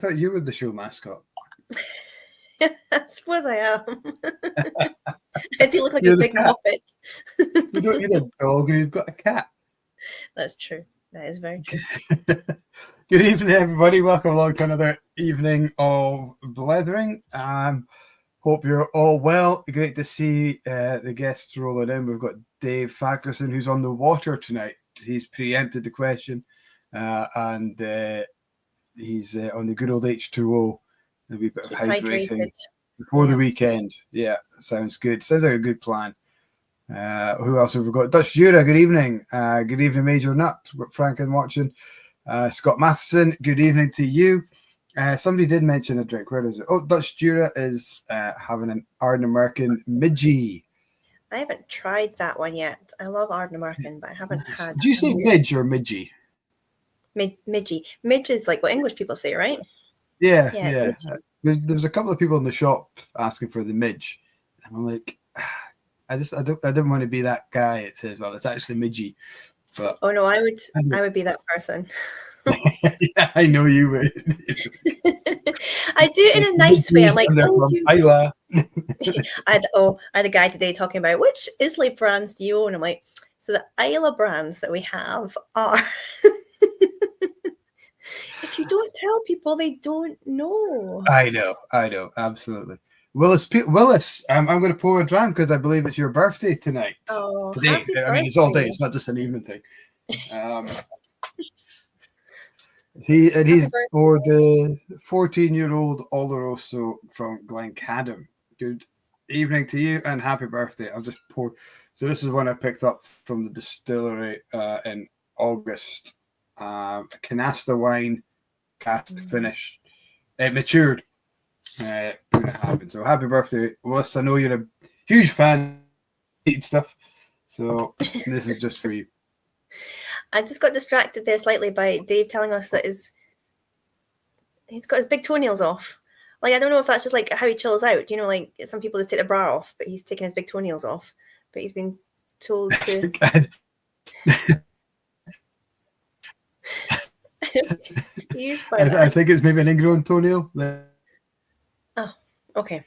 thought you were the show mascot. I suppose I am. I do look like a big muppet. You don't need a dog, you've got a cat. That's true. That is very true. Good evening, everybody. Welcome along to another evening of Blethering. Hope you're all well. Great to see the guests rolling in. We've got Dave Fackerson, who's on the water tonight. He's preempted the question, and he's on the good old H2O. A wee bit of hydrating before the weekend. Yeah, sounds good. Sounds like a good plan. Who else have we got? Dutch Jura, good evening. Good evening, Major Nut. Franklin watching. Scott Matheson, good evening to you. Somebody did mention a drink. Where is it? Oh, Dutch Jura is having an Arden American Midgie. I haven't tried that one yet. I love Arden American, but I haven't had. Do you say midge or midgie? Midgie. Midge is like what English people say, right? Yeah. There's a couple of people in the shop asking for the midge, and I'm like, I didn't want to be that guy. It says, well, it's actually midgie. But oh no, I would be that person. Yeah, I know you would. I do it in a nice way. I'm like, Isla. I had a guy today talking about which Islay brands do you own. I'm like, so the Isla brands that we have are. If you don't tell people, they don't know. I know, absolutely. Willis, I'm going to pour a dram because I believe it's your birthday tonight. Oh, today. Happy I birthday. mean, it's all day. It's not just an evening thing. He's for the 14-year-old Oloroso from Glencadam. Good evening to you and happy birthday. I'll just pour. So this is one I picked up from the distillery in August. Canasta wine, cast finished. It matured. So happy birthday, Willis. I know you're a huge fan of eating stuff. So this is just for you. I just got distracted there slightly by Dave telling us that he's got his big toenails off. Like, I don't know if that's just like how he chills out. You know, like some people just take their bra off, but he's taking his big toenails off. But he's been told to. I think it's maybe an ingrown toenail. Oh, okay.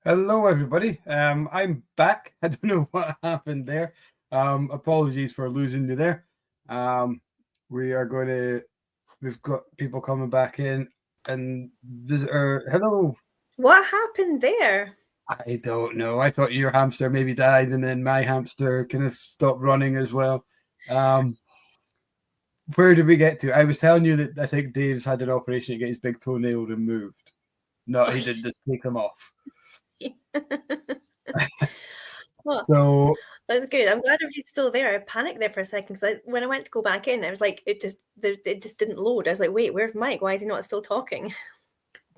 Hello, everybody. I'm back. I don't know what happened there. Apologies for losing you there. We've got people coming back in and visitor. Hello. What happened there? I don't know. I thought your hamster maybe died and then my hamster kind of stopped running as well. Where did we get to? I was telling you that I think Dave's had an operation to get his big toenail removed. No, he did just take them off. Well, So That's good. I'm glad everybody's still there. I panicked there for a second because when I went to go back in, I was like, it just didn't load. I was like, wait, where's Mike? Why is he not still talking?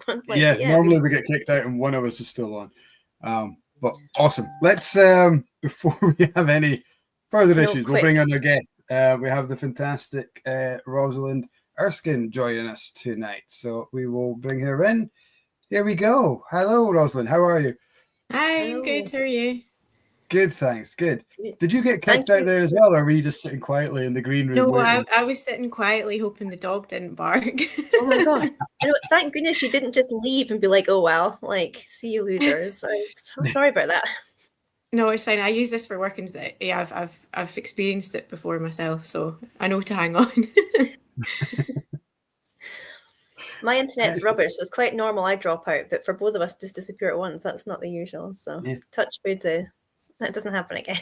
Like, Yeah, but yeah, normally we get kicked out and one of us is still on. But awesome. Let's before we have any further issues, we'll bring on our guest. We have the fantastic Rosalind Erskine joining us tonight. So we will bring her in. Here we go. Hello, Rosalind. How are you? Hi, I'm good. How are you? Good, thanks. Good. Did you get kicked out there as well, or were you just sitting quietly in the green room? No, I was sitting quietly hoping the dog didn't bark. Oh my god! Thank goodness you didn't just leave and be like, "Oh well, like see you losers." I'm sorry about that. No, it's fine. I use this for work, and yeah, I've experienced it before myself, so I know to hang on. My internet's rubbish, so it's quite normal I drop out, but for both of us just disappear at once, that's not the usual. So touch wood, that doesn't happen again.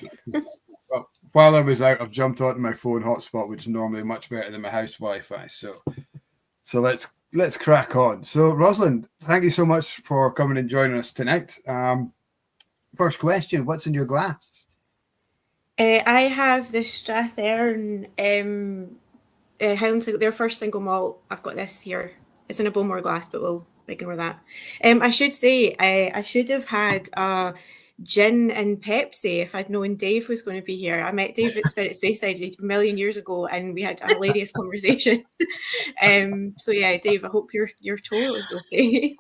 Well, while I was out, I've jumped onto my phone hotspot, which is normally much better than my house Wi-Fi. So let's crack on. So Rosalind, thank you so much for coming and joining us tonight. First question: what's in your glass? I have the Strathern Highlands, their first single malt. I've got this here. It's in a Bowmore glass, but we'll ignore that. I should say I should have had a gin and Pepsi if I'd known Dave was going to be here. I met Dave at Spirit of Speyside a million years ago, and we had a hilarious conversation. So yeah, Dave, I hope your tour is okay.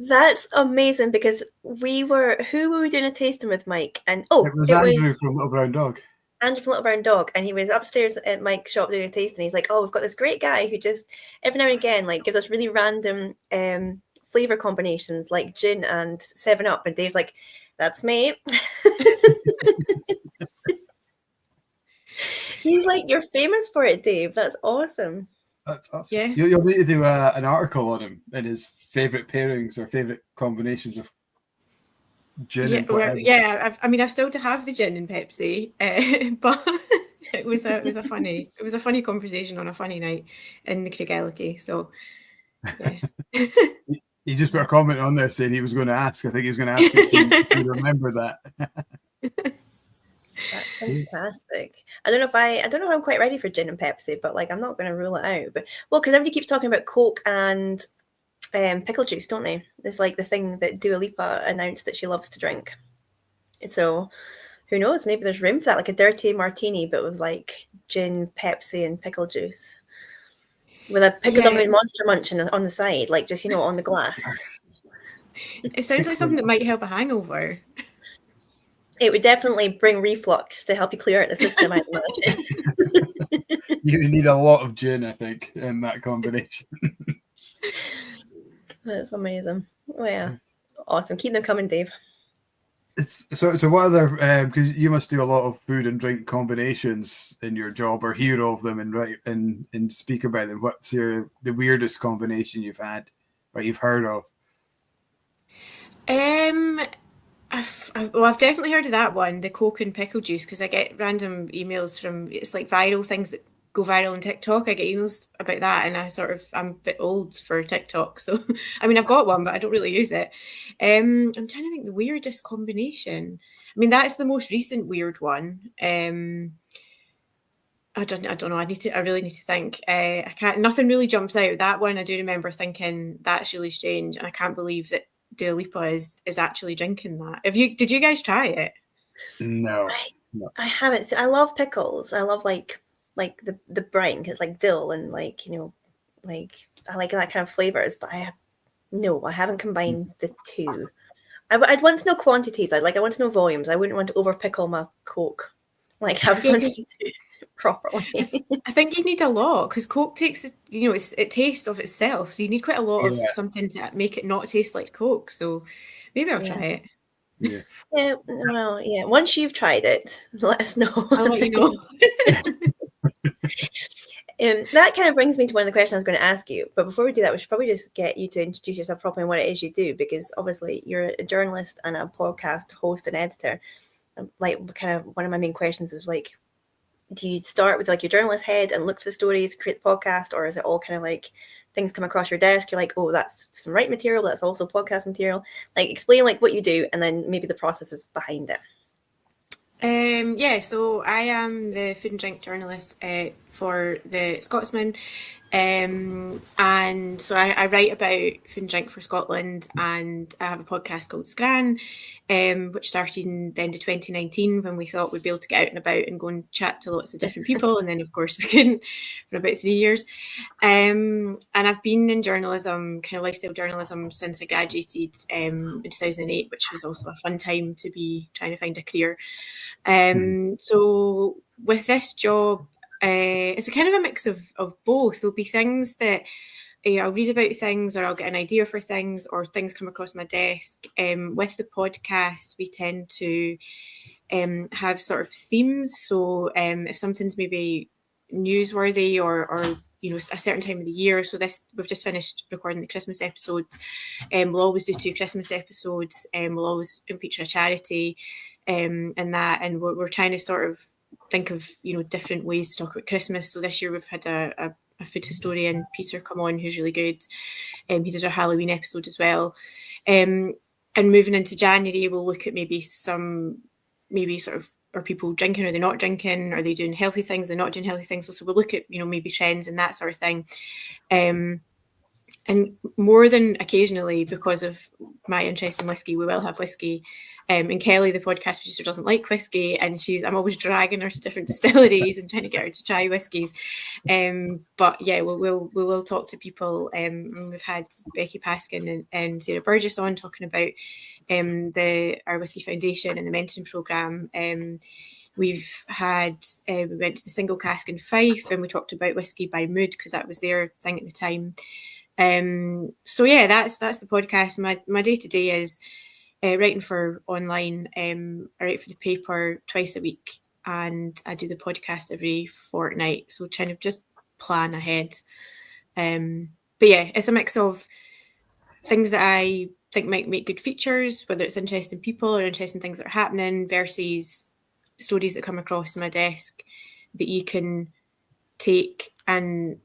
That's amazing because who were we doing a tasting with, Mike? And it was Andrew from Little Brown Dog. Andrew from Little Brown Dog, and he was upstairs at Mike's shop doing a tasting. He's like, "Oh, we've got this great guy who just every now and again like gives us really random flavor combinations like gin and 7-Up." And Dave's like, "That's me." He's like, "You're famous for it, Dave. That's awesome." That's awesome. Yeah. You'll need to do an article on him and his favorite pairings or favorite combinations of gin. I've still to have the gin and Pepsi, but it was a funny conversation on a funny night in the Craigellachie. So yeah. He just put a comment on there saying he was going to ask. I think he was going to ask if you remember that. That's fantastic. I don't know if I'm quite ready for gin and Pepsi, but like I'm not going to rule it out. But because everybody keeps talking about Coke and pickle juice, don't they? It's like the thing that Dua Lipa announced that she loves to drink. So who knows? Maybe there's room for that, like a dirty martini, but with like gin, Pepsi, and pickle juice, with a pickle and Monster Munch on the side, like just on the glass. It sounds like something that might help a hangover. It would definitely bring reflux to help you clear out the system, I'd imagine. You need a lot of gin, I think, in that combination. That's amazing. Oh, yeah. Awesome. Keep them coming, Dave. So what other, because you must do a lot of food and drink combinations in your job or hear of them and speak about them. What's the weirdest combination you've had or you've heard of? I've definitely heard of that one, the Coke and pickle juice, because I get random emails it's like viral things that go viral on TikTok. I get emails about that, and I'm a bit old for TikTok, so I mean I've got one, but I don't really use it. I'm trying to think the weirdest combination. I mean that's the most recent weird one. I don't know. I really need to think. I can't. Nothing really jumps out. That one I do remember thinking that's really strange, and I can't believe that Dua Lipa is actually drinking that. Did you guys try it? No. I haven't. So I love pickles. I love like the brine because like dill and like like I like that kind of flavors. But I haven't combined the two. I'd want to know quantities. I want to know volumes. I wouldn't want to over pickle my Coke. Like I would want to do it properly. I think you need a lot because Coke takes it tastes of itself, so you need quite a lot of something to make it not taste like Coke. So maybe I'll try it. Yeah. Well, yeah. Once you've tried it, let us know. I'll let you know. That kind of brings me to one of the questions I was going to ask you. But before we do that, we should probably just get you to introduce yourself properly and what it is you do, because obviously you're a journalist and a podcast host and editor. Like, kind of one of my main questions is like, do you start with like your journalist head and look for the stories, create the podcast, or is it all kind of like things come across your desk? You're like, oh, that's some write material, that's also podcast material. Like, explain like what you do, and then maybe the processes behind it. So I am the food and drink journalist for the Scotsman. And so I write about food and drink for Scotland, and I have a podcast called Scran, which started in the end of 2019 when we thought we'd be able to get out and about and go and chat to lots of different people. And then, of course, we couldn't for about 3 years. And I've been in journalism, kind of lifestyle journalism, since I graduated in 2008, which was also a fun time to be trying to find a career. So with this job, it's a kind of a mix of both. There'll be things that I'll read about things, or I'll get an idea for things, or things come across my desk. With the podcast, we tend to have sort of themes. So if something's maybe newsworthy or a certain time of the year. So we've just finished recording the Christmas episodes. We'll always do 2 Christmas episodes. We'll always feature a charity and we're trying to sort of think of different ways to talk about Christmas. So this year we've had a food historian, Peter, come on, who's really good. He did our Halloween episode as well. And moving into January, we'll look at maybe sort of, are people drinking, are they not drinking, are they doing healthy things, they're not doing healthy things. So we'll look at maybe trends and that sort of thing. And more than occasionally, because of my interest in whiskey, we will have whiskey. And Kelly, the podcast producer, doesn't like whiskey, and I'm always dragging her to different distilleries and trying to get her to try whiskies. But yeah, we will talk to people. We've had Becky Paskin and Sarah Burgess on talking about our Whiskey Foundation and the mentoring programme. We've had we went to the Single Cask in Fife, and we talked about whiskey by mood because that was their thing at the time. So yeah, that's the podcast. My day to day is writing for online. I write for the paper twice a week, and I do the podcast every fortnight. So trying to just plan ahead. But yeah, it's a mix of things that I think might make good features, whether it's interesting people or interesting things that are happening, versus stories that come across my desk that you can take and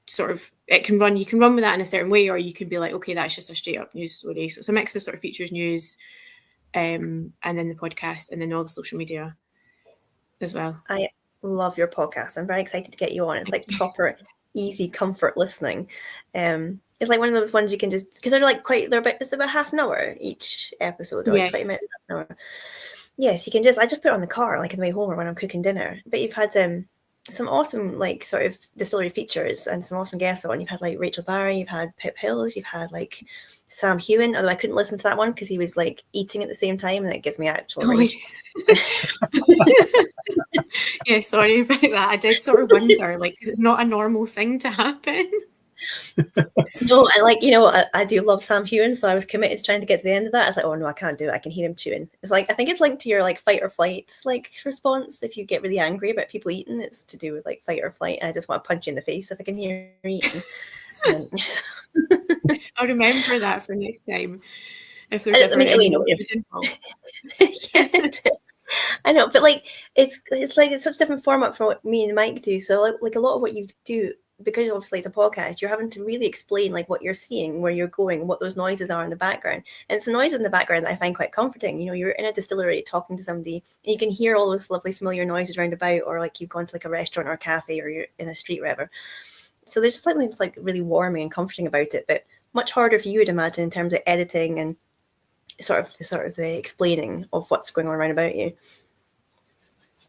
sort of you can run with that in a certain way, or you can be like, okay, that's just a straight up news story. So it's a mix of sort of features, news, and then the podcast, and then all the social media as well. I love your podcast. I'm very excited to get you on. It's like proper easy comfort listening. It's like one of those ones you can just, because they're about half an hour each episode, or like 20 minutes, half an hour. Yes, you can I just put it on the car, like on the way home or when I'm cooking dinner. But you've had some awesome like sort of distillery features and some awesome guests on. You've had like Rachel Barrie, you've had Pip Hills, you've had like Sam Heughan, although I couldn't listen to that one because he was like eating at the same time, and it gives me actual rage. Yeah, sorry about that. I did sort of wonder, like, because it's not a normal thing to happen. No, and I do love Sam Heughan, so I was committed to trying to get to the end of that. I was like, oh no, I can't do it. I can hear him chewing. It's like, I think it's linked to your like fight or flight like response. If you get really angry about people eating, it's to do with like fight or flight. And I just want to punch you in the face if I can hear you eating. I'll remember that for next time. If there's yeah, I know, but like it's such a different format from what me and Mike do. So like a lot of what you do, because obviously it's a podcast, you're having to really explain like what you're seeing, where you're going, what those noises are in the background. And it's the noises in the background that I find quite comforting. You're in a distillery talking to somebody, and you can hear all those lovely familiar noises round about, or like you've gone to like a restaurant or a cafe, or you're in a street, whatever. So there's just something that's like really warming and comforting about it, but much harder for you, would imagine, in terms of editing and sort of the explaining of what's going on around about you.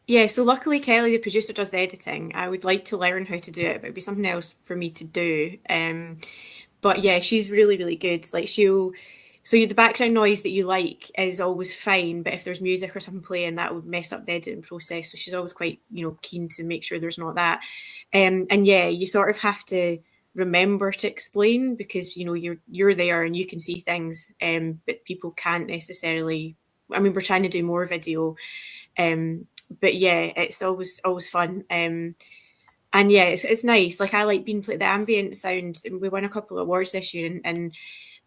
Yeah, so luckily Kelly, the producer, does the editing. I would like to learn how to do it, but it'd be something else for me to do. But yeah, she's really, really good. Like so the background noise that you like is always fine, but if there's music or something playing, that would mess up the editing process. So she's always quite, keen to make sure there's not that. And yeah, you sort of have to remember to explain, because you're there and you can see things, but people can't necessarily. I mean, we're trying to do more video, but yeah, it's always fun. And yeah, it's nice. Like, I like being the ambient sound. We won a couple of awards this year, and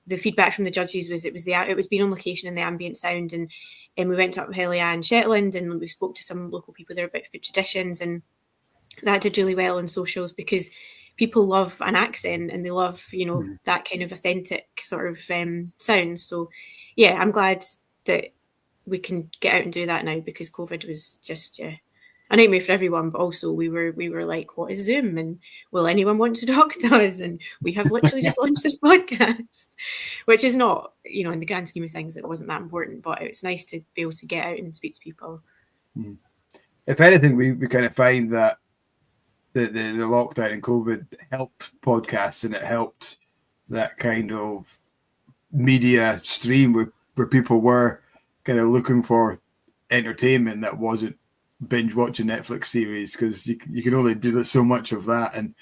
the feedback from the judges was it was being on location in the ambient sound, and we went up Hellian, Shetland, and we spoke to some local people there about food traditions, and that did really well on socials, because people love an accent and they love that kind of authentic sort of sound. So yeah, I'm glad that we can get out and do that now because COVID was just a nightmare for everyone. But also we were like, what is Zoom, and will anyone want to talk to us? And we have literally just launched this podcast, which is not, in the grand scheme of things, it wasn't that important, but it's nice to be able to get out and speak to people. If anything, we kind of find that the lockdown and COVID helped podcasts, and it helped that kind of media stream where people were kind of looking for entertainment that wasn't binge watching Netflix series, because you can only do so much of that, and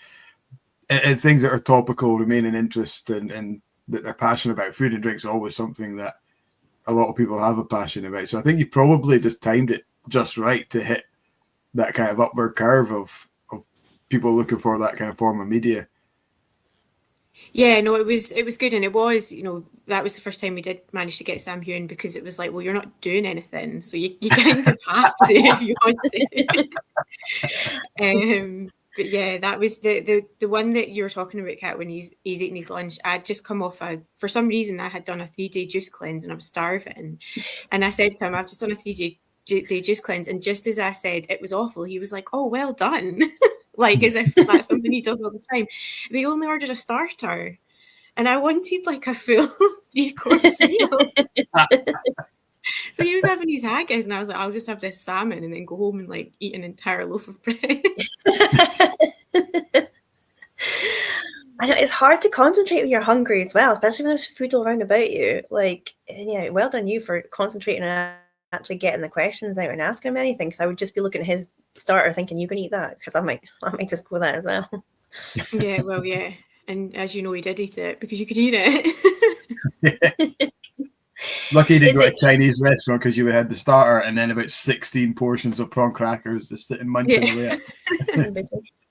things that are topical, remain in interest, and that they're passionate about. Food and drink's always something that a lot of people have a passion about. So I think you probably just timed it just right to hit that kind of upward curve of people looking for that kind of form of media. Yeah, no, it was good, and it was, that was the first time we did manage to get Sam Heughan, because it was like, well, you're not doing anything, so you kind of have to if you want to. But yeah, that was the one that you were talking about, Kat, when he's eating his lunch. I'd just come off for some reason I had done a 3-day juice cleanse and I was starving, and I said to him, I've just done a 3-day juice cleanse, and just as I said it was awful, he was like, oh, well done. Like as if that's something he does all the time. But he only ordered a starter, and I wanted like a full 3-course meal. So he was having his haggis, and I was like, I'll just have this salmon and then go home and like eat an entire loaf of bread. I know it's hard to concentrate when you're hungry as well, especially when there's food all around about you. Like, yeah, well done you for concentrating on actually getting the questions out and asking him anything, because I would just be looking at his starter thinking, you can eat that, because I might just go with that as well. Yeah, well, yeah. And as you know, he did eat it because you could eat it. Lucky you didn't go to a Chinese restaurant, because you had the starter and then about 16 portions of prawn crackers just sitting munching away.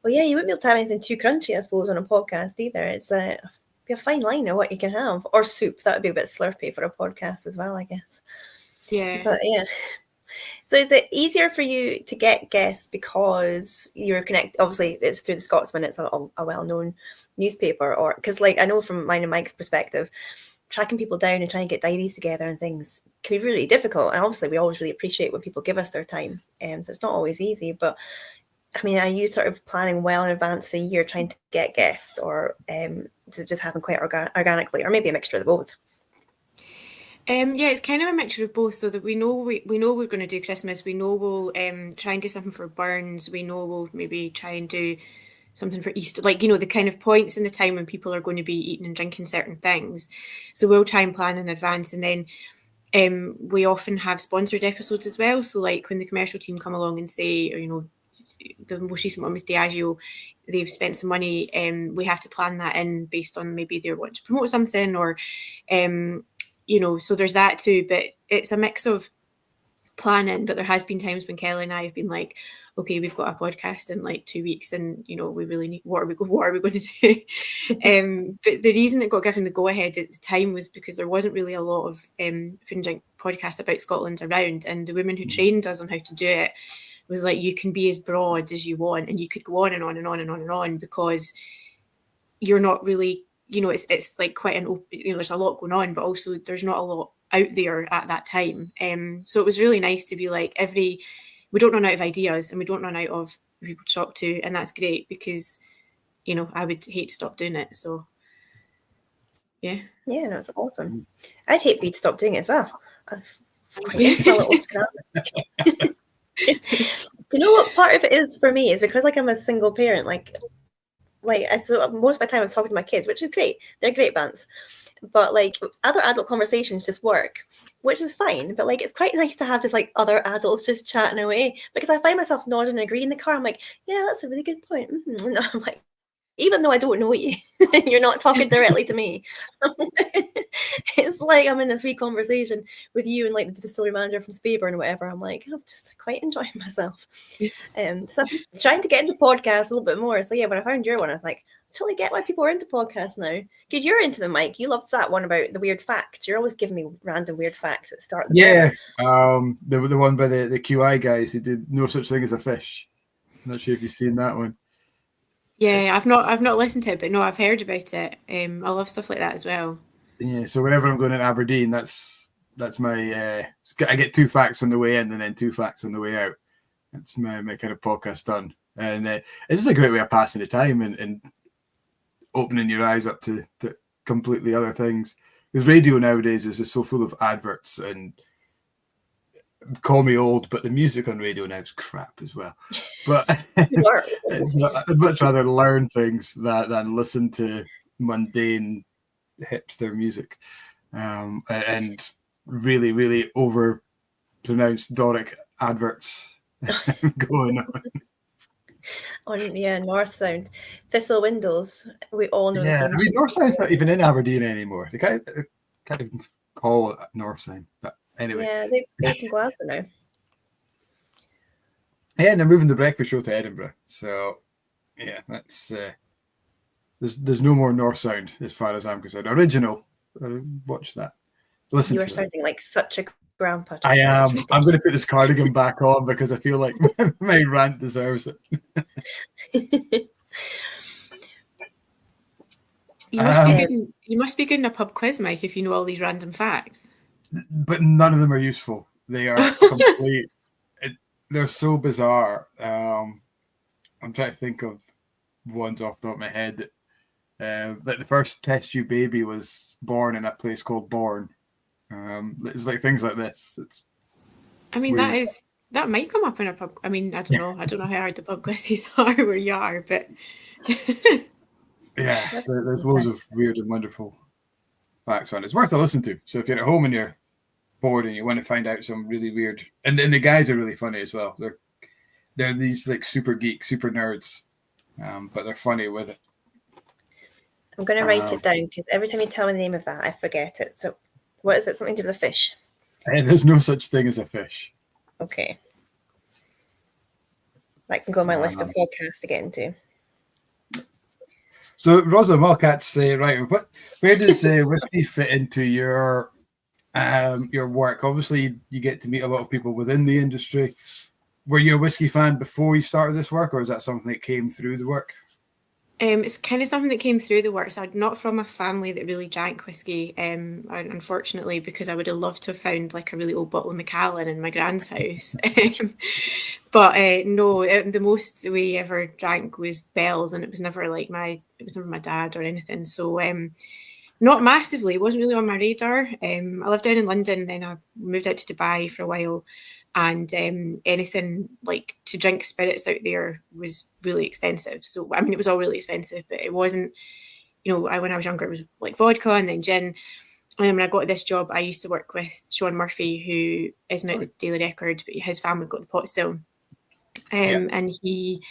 Well, yeah, you wouldn't be able to have anything too crunchy, I suppose, on a podcast either. It's be a fine line of what you can have. Or soup, that would be a bit slurpy for a podcast as well, I guess. Yeah. But yeah. So is it easier for you to get guests because you're connected? Obviously, it's through the Scotsman. It's a well-known newspaper. Or because, like, I know from mine and Mike's perspective, tracking people down and trying to get diaries together and things can be really difficult. And obviously, we always really appreciate when people give us their time. So it's not always easy. But I mean, are you sort of planning well in advance for the year, trying to get guests, or does it just happen quite organically, or maybe a mixture of both? Yeah, it's kind of a mixture of both. So that we know we're going to do Christmas. We know we'll try and do something for Burns. We know we'll maybe try and do something for Easter, like, the kind of points in the time when people are going to be eating and drinking certain things. So we'll try and plan in advance, and then we often have sponsored episodes as well. So like when the commercial team come along and say, or, the most recent one was Diageo, they've spent some money, we have to plan that in based on maybe they want to promote something, or so there's that too. But it's a mix of planning, but there has been times when Kelly and I have been like, okay, we've got a podcast in like 2 weeks, and we really need, what are we going to do? But the reason it got given the go ahead at the time was because there wasn't really a lot of food and drink podcasts about Scotland around, and the woman who trained us on how to do it was like, you can be as broad as you want, and you could go on and on and on and on and on, because you're not really, it's like quite an open, there's a lot going on, but also there's not a lot out there at that time. So it was really nice to be like, we don't run out of ideas, and we don't run out of people to talk to, and that's great, because I would hate to stop doing it. So yeah, no, it's awesome. I'd hate for you to stop doing it as well. I've quite into my little Scran. Do you know what part of it is for me is because like I'm a single parent, so most of my time I was talking to my kids, which is great. They're great bands. But like other adult conversations just work, which is fine. But like it's quite nice to have just like other adults just chatting away, because I find myself nodding and agreeing in the car. I'm like, yeah, that's a really good point. Mm-hmm. And I'm like, even though I don't know you, you're not talking directly to me. It's like I'm in this wee conversation with you and like the distillery manager from Speyburn or whatever. I'm like, I'm just quite enjoying myself. So I'm trying to get into podcasts a little bit more. So yeah, when I found your one, I was like, I totally get why people are into podcasts now. Because you're into them, Mike. You love that one about the weird facts. You're always giving me random weird facts at the start of the the one by the QI guys who did No Such Thing as a Fish. I'm not sure if you've seen that one. Yeah, I've not listened to it, but no, I've heard about it. I love stuff like that as well. Yeah, so whenever I'm going to Aberdeen, that's That's my. I get 2 facts on the way in and then 2 facts on the way out. That's my kind of podcast done, and it's just a great way of passing the time and opening your eyes up to completely other things. Because radio nowadays is just so full of adverts, and call me old, but the music on radio now is crap as well. But I'd much rather learn things than listen to mundane hipster music and really, really over pronounced Doric adverts going on. North Sound, Thistle Windows. We all know. Yeah, I mean, North Sound's not even in Aberdeen anymore. They can't even call it North Sound. But anyway, yeah, they're based in Glasgow now. Yeah, and they're moving the breakfast show to Edinburgh. So yeah, that's there's no more North Sound as far as I'm concerned. Original, watch that. Listen. You are sounding like such a grandpa. I am. I'm going to put this cardigan back on because I feel like my rant deserves it. You must be good in a pub quiz, Mike, if you know all these random facts. But none of them are useful. They are complete. They're so bizarre. I'm trying to think of ones off the top of my head. Like the first test tube baby was born in a place called Bourne. It's like things like this. I mean, weird. That might come up in a pub. I mean, I don't know. I don't know how hard the pub quizzes are where you are, but yeah, there's loads of weird and wonderful facts on it. It's worth a listen to. So if you're at home and you're bored and you want to find out some really weird, and the guys are really funny as well. They're these like super geeks, super nerds, but they're funny with it. I'm going to write it down because every time you tell me the name of that, I forget it. So what is it? Something to do with a fish? There's no such thing as a fish. Okay. That can go on my list of podcasts to get into. So, Rosalind Wildcats, right, where does Whisky fit into your work? Obviously, you get to meet a lot of people within the industry. Were you a Whisky fan before you started this work, or is that something that came through the work? It's kind of something that came through the work. So I'm not from a family that really drank whiskey, unfortunately, because I would have loved to have found like a really old bottle of Macallan in my grand's house. But no, the most we ever drank was Bell's, and it was never my dad or anything. So not massively. It wasn't really on my radar. I lived down in London, then I moved out to Dubai for a while. And anything like to drink spirits out there was really expensive. So, I mean, it was all really expensive, but it wasn't, when I was younger, it was like vodka and then gin. And then when I got this job, I used to work with Sean Murphy, who isn't at the Daily Record, but his family got the pot still. And he,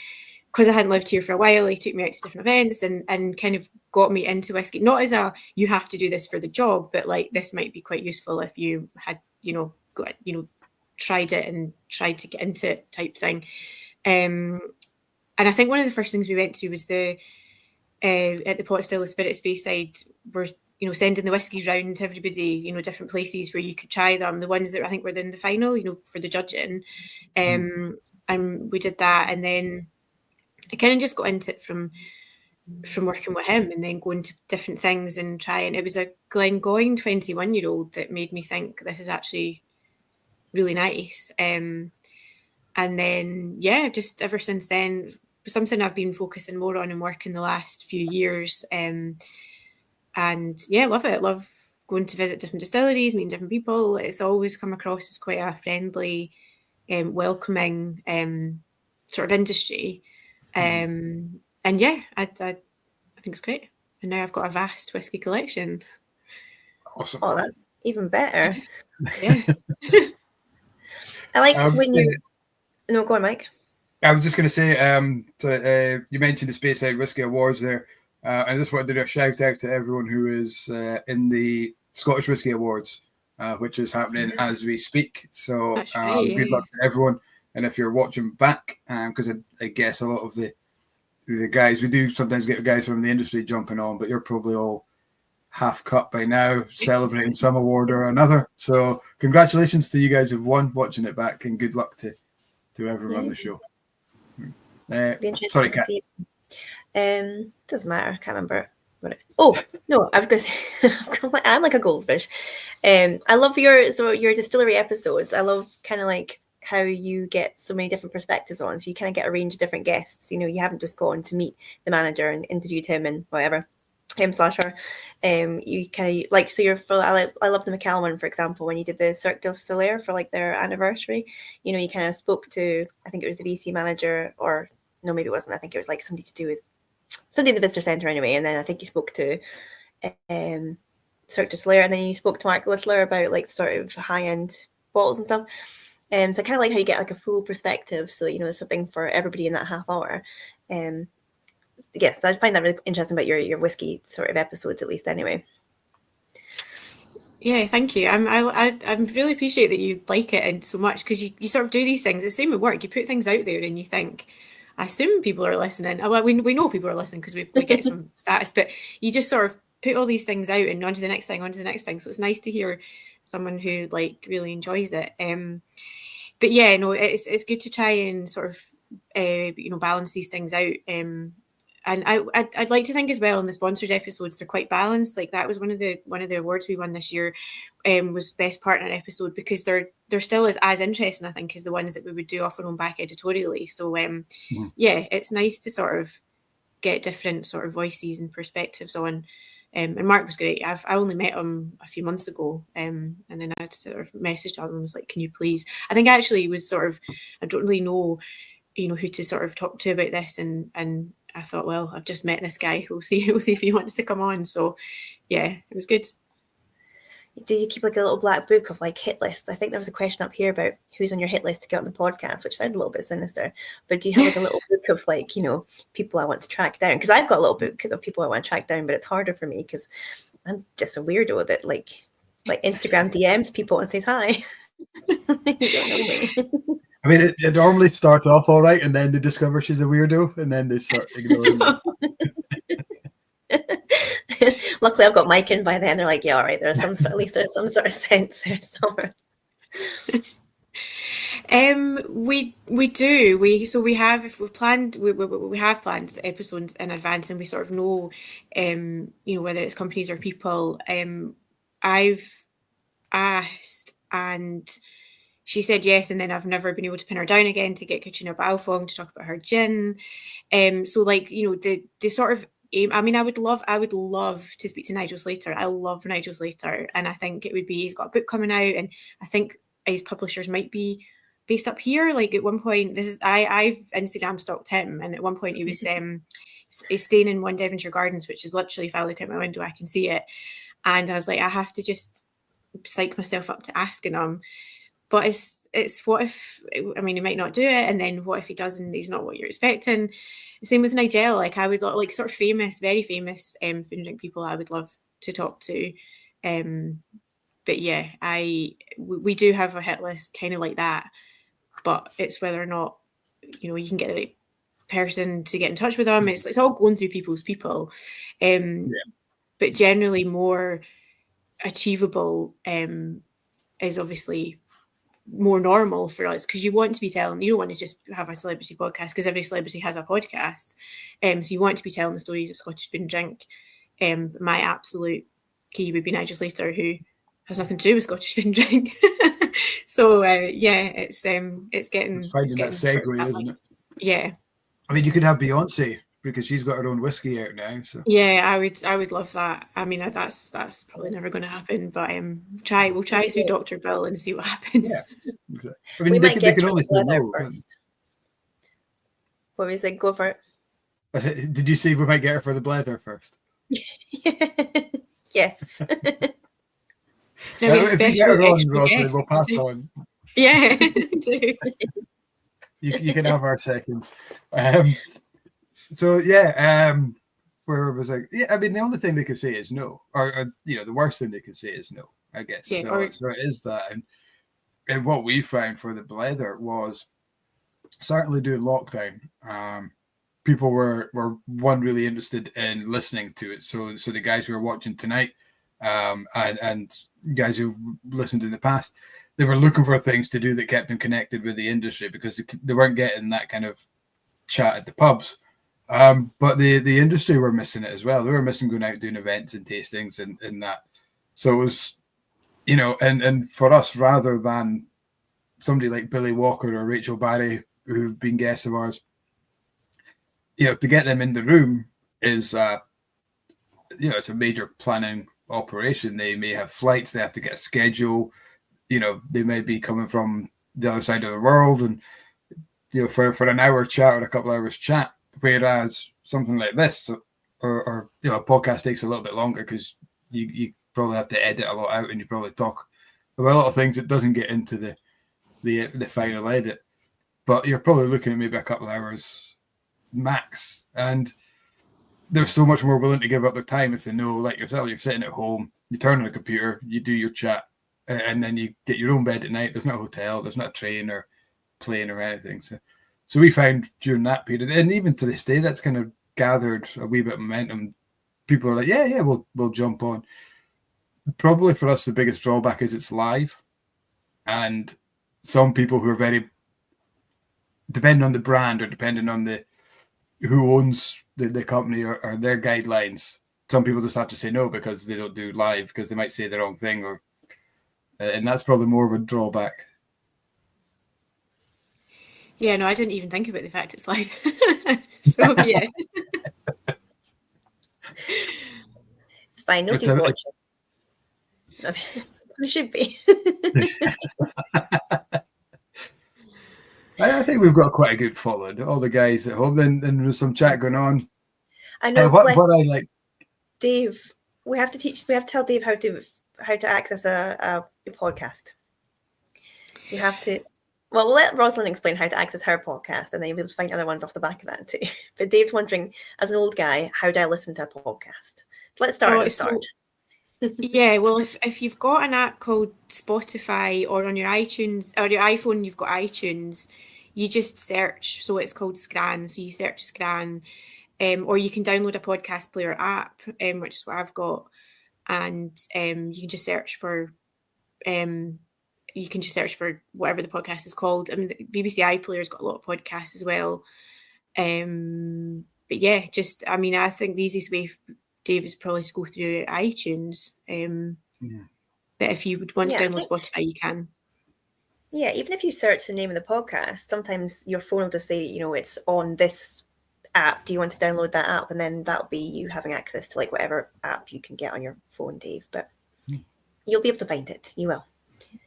because I hadn't lived here for a while, he took me out to different events and kind of got me into whiskey. Not as you have to do this for the job, but like this might be quite useful if you had, tried it and tried to get into it type thing. And I think one of the first things we went to was at the pot still, the Spirit of Speyside, were sending the whiskies round to everybody, different places where you could try them, the ones that I think were in the final, for the judging. And we did that, and then I kind of just got into it from working with him and then going to different things and trying. It was a Glengoyne 21-year-old that made me think this is actually really nice. And then just ever since then, something I've been focusing more on and working the last few years. And love it. Love going to visit different distilleries, meeting different people. It's always come across as quite a friendly, welcoming sort of industry. I think it's great. And now I've got a vast whiskey collection. Awesome. Oh, that's even better. Yeah. I like when you... No, go on, Mike. I was just going to say, you mentioned the Speyside Whisky Awards there. I just wanted to do a shout out to everyone who is in the Scottish Whisky Awards, which is happening as we speak. So good luck to everyone. And if you're watching back, because I guess a lot of the guys, we do sometimes get guys from the industry jumping on, but you're probably all half cut by now, celebrating some award or another. So congratulations to you guys who've won, watching it back, and good luck to everyone on the show. Sorry, Kat. Doesn't matter. I can't remember. Oh no, I was going to say I'm like a goldfish. I love your distillery episodes. I love kind of like how you get so many different perspectives on. So you kind of get a range of different guests. You know, you haven't just gone to meet the manager and interviewed him and whatever. Him / her. You kind of like, so you're for I love the Michel one, for example, when you did the Cirque du Soleil for like their anniversary. You know, you kind of spoke to, I think it was the VC manager, or no, maybe it wasn't. I think it was like somebody to do with somebody in the visitor centre anyway. And then I think you spoke to Cirque du Soleil, and then you spoke to Mark Whistler about like sort of high end bottles and stuff. So I kind of like how you get like a full perspective. So, you know, there's something for everybody in that half hour. Yes, I find that really interesting about your whiskey sort of episodes, at least anyway. Yeah, thank you. I really appreciate that you like it and so much, because you sort of do these things. It's the same with work. You put things out there and you think, I assume people are listening. Well, we know people are listening because we get some status, but you just sort of put all these things out and on to the next thing, on to the next thing. So it's nice to hear someone who like really enjoys it. But yeah, no, it's good to try and sort of balance these things out. And I'd like to think as well in the sponsored episodes they're quite balanced. Like that was one of the awards we won this year, was best partner episode, because they're still as interesting, I think, as the ones that we would do off our own back editorially. So yeah, it's nice to sort of get different sort of voices and perspectives on. And Mark was great. I only met him a few months ago, and then I sort of messaged him and was like, "Can you please?" I think actually it was sort of, I don't really know, who to sort of talk to about this, and I thought, well, I've just met this guy. We'll see if he wants to come on. So, yeah, it was good. Do you keep like a little black book of like hit lists? I think there was a question up here about who's on your hit list to get on the podcast, which sounds a little bit sinister. But do you have like a little book of like, people I want to track down? Because I've got a little book of people I want to track down, but it's harder for me because I'm just a weirdo that like Instagram DMs people and says hi. You don't know me. I mean, it normally starts off all right, and then they discover she's a weirdo, and then they start ignoring her. Luckily, I've got Mike in by then. They're like, yeah, all right. At least there's some sort of sense there somewhere. We do. We have planned episodes in advance, and we sort of know, whether it's companies or people. I've asked, and she said yes, and then I've never been able to pin her down again to get Katrina Balfong to talk about her gin. So like, the sort of aim. I mean, I would love to speak to Nigel Slater. I love Nigel Slater, and I think it would be, he's got a book coming out, and I think his publishers might be based up here. Like at one point, I've Instagram stalked him, and at one point he was he's staying in One Devonshire Gardens, which is literally, if I look out my window, I can see it. And I was like, I have to just psych myself up to asking him. But it's what if, I mean, he might not do it, and then what if he does and he's not what you're expecting? Same with Nigel. Like I would like sort of famous, very famous food and drink people I would love to talk to. But yeah, we do have a hit list kind of like that, but it's whether or not you can get the right person to get in touch with them. It's all going through people's people, but generally more achievable is obviously more normal for us, because you want to be telling, you don't want to just have a celebrity podcast, because every celebrity has a podcast, so you want to be telling the stories of Scottish food and drink. My absolute key would be Nigel Slater, who has nothing to do with Scottish food and drink. So it's getting that segue, isn't it? Yeah, I mean, you could have Beyonce, because she's got her own whiskey out now. So yeah, I would love that. I mean, that's probably never going to happen, but we'll try through Dr. Bill and see what happens. Yeah, exactly. I mean, they can only say no first. What was it? Go for it. Did you say we might get her for the Blether first? Yes. If you get her on, Rosalind, we'll pass on. Yeah, do. You can have our seconds. So yeah, where was I? Yeah, I mean, the only thing they could say is no, or the worst thing they could say is no, I guess. Yeah, so it is that, and what we found for the Blether was certainly during lockdown, people were really interested in listening to it. So the guys who are watching tonight, and guys who listened in the past, they were looking for things to do that kept them connected with the industry, because they weren't getting that kind of chat at the pubs. But the industry were missing it as well. They were missing going out doing events and tastings and that. So it was, you know, and for us, rather than somebody like Billy Walker or Rachel Barrie, who've been guests of ours, you know, to get them in the room is, you know, it's a major planning operation. They may have flights, they have to get a schedule, you know, they may be coming from the other side of the world, and, you know, for an hour chat or a couple hours chat, whereas something like this or you know, a podcast takes a little bit longer because you probably have to edit a lot out, and you probably talk about a lot of things that doesn't get into the final edit, but you're probably looking at maybe a couple of hours max, and they're so much more willing to give up their time if they know, like yourself, you're sitting at home, you turn on a computer, you do your chat, and then you get your own bed at night. There's not a hotel, there's not a train or plane or anything. So we found during that period, and even to this day, that's kind of gathered a wee bit of momentum. People are like, yeah, we'll jump on. Probably for us, the biggest drawback is it's live, and some people who are very, depending on the brand or depending on the who owns the company or their guidelines, some people just have to say no because they don't do live because they might say the wrong thing, or and that's probably more of a drawback. Yeah, no, I didn't even think about the fact it's live. So yeah, It's fine. Nobody's watching. They should be. I think we've got quite a good following. All the guys at home. Then there's some chat going on. I know. What I like, Dave, we have to tell Dave how to access a podcast. You have to. Well, we'll let Rosalind explain how to access her podcast, and then you'll be able to find other ones off the back of that too. But Dave's wondering, as an old guy, how do I listen to a podcast? Let's start at the start. Yeah, well, if you've got an app called Spotify, or on your iTunes or your iPhone, you've got iTunes, you just search. So it's called Scran. So you search Scran, or you can download a podcast player app, which is what I've got, and you can just search for. You can just search for whatever the podcast is called. I mean, the BBC iPlayer's got a lot of podcasts as well. But yeah, I think the easiest way, Dave, is probably to go through iTunes. But if you would want to download Spotify, you can. Yeah, even if you search the name of the podcast, sometimes your phone will just say, you know, it's on this app. Do you want to download that app? And then that'll be you having access to like whatever app you can get on your phone, Dave. But you'll be able to find it. You will.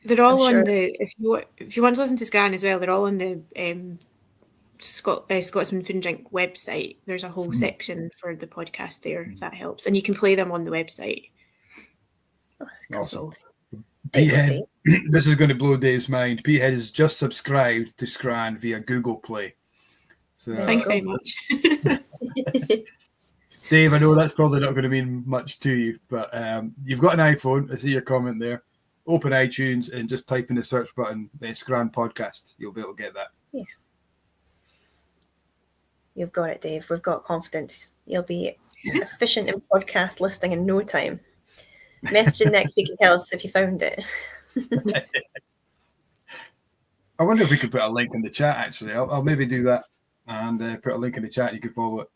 They're all on the. If you want to listen to Scran as well, they're all on the Scotsman Food and Drink website. There's a whole section for the podcast there, if that helps, and you can play them on the website. Oh, that's cool. Awesome. Petehead, this is going to blow Dave's mind. Petehead has just subscribed to Scran via Google Play. So, thank you very much. Dave, I know that's probably not going to mean much to you, but you've got an iPhone. I see your comment there. Open iTunes and just type in the search button, Scran Podcast. You'll be able to get that. Yeah. You've got it, Dave. We've got confidence. You'll be efficient in podcast listing in no time. Message in next week and tell us if you found it. I wonder if we could put a link in the chat, actually. I'll maybe do that and put a link in the chat. You can follow it.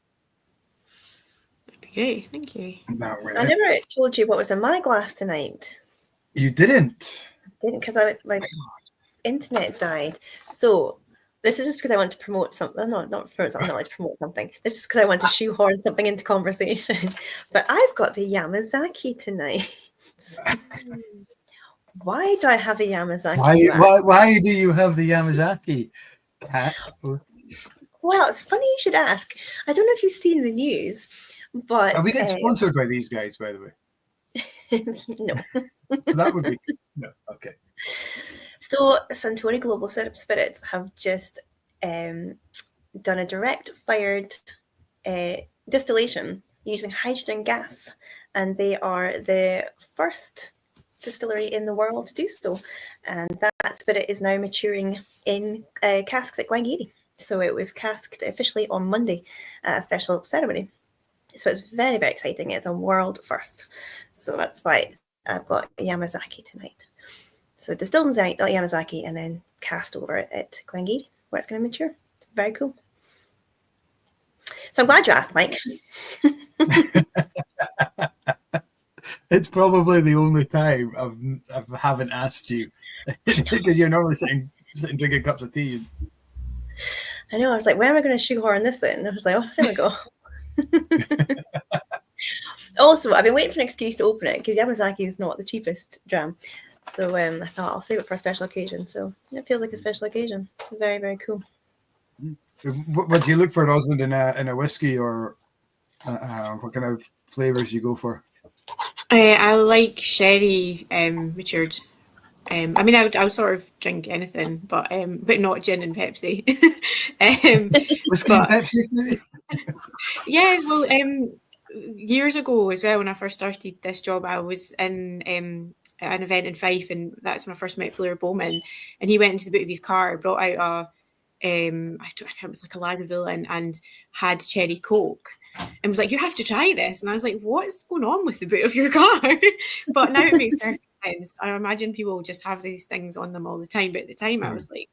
Okay, thank you. I never told you what was in my glass tonight. You didn't? Didn't, because my internet died. So this is just because I want to promote something. No, not promote something. I'm not allowed to promote something. This is because I want to shoehorn something into conversation. But I've got the Yamazaki tonight. Why do I have a Yamazaki? Why do you have the Yamazaki? Cat? Well, it's funny you should ask. I don't know if you've seen the news, but are we getting sponsored by these guys, by the way? No. That would be no. Okay. So Suntory Global Spirits have just done a direct fired distillation using hydrogen gas, and they are the first distillery in the world to do so. And that spirit is now maturing in casks at Glengarry. So it was casked officially on Monday at a special ceremony. So it's very, very exciting. It's a world first. So that's why I've got Yamazaki tonight. So distilled in Yamazaki and then cast over at Glengarry, where it's going to mature. It's very cool. So I'm glad you asked, Mike. It's probably the only time I haven't asked you, because you're normally sitting drinking cups of tea. I know. I was like, where am I going to shoehorn this in? I was like, oh, there we go. Also, I've been waiting for an excuse to open it because Yamazaki is not the cheapest dram. So I thought I'll save it for a special occasion. So it feels like a special occasion. It's very, very cool. What do you look for, Rosalind, in a whiskey, or what kind of flavors you go for? I like sherry matured. I mean, I would sort of drink anything, but not gin and Pepsi. Whiskey and Pepsi, maybe? Yeah, well, years ago as well, when I first started this job, I was in an event in Fife, and that's when I first met Blair Bowman. And he went into the boot of his car, brought out it was like a Lagavulin, and had cherry Coke, and was like, "You have to try this." And I was like, "What's going on with the boot of your car?" But now it makes perfect sense. I imagine people just have these things on them all the time, but at the time I was like,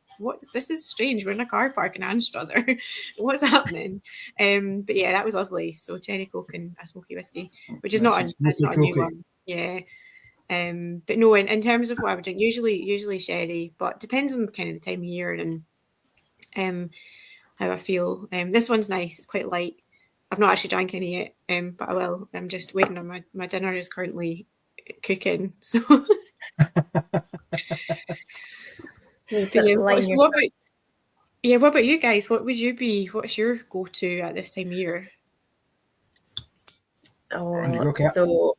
this is strange. We're in a car park in Anstruther. What's happening? But yeah, that was lovely. So cherry Coke and a smoky whiskey, which is not a new one. Yeah. But no, in terms of what I would drink, usually sherry, but depends on kind of the time of year and how I feel. This one's nice. It's quite light. I've not actually drank any yet, but I will. I'm just waiting on my dinner is currently cooking. So What about you guys? What's your go-to at this time of year? So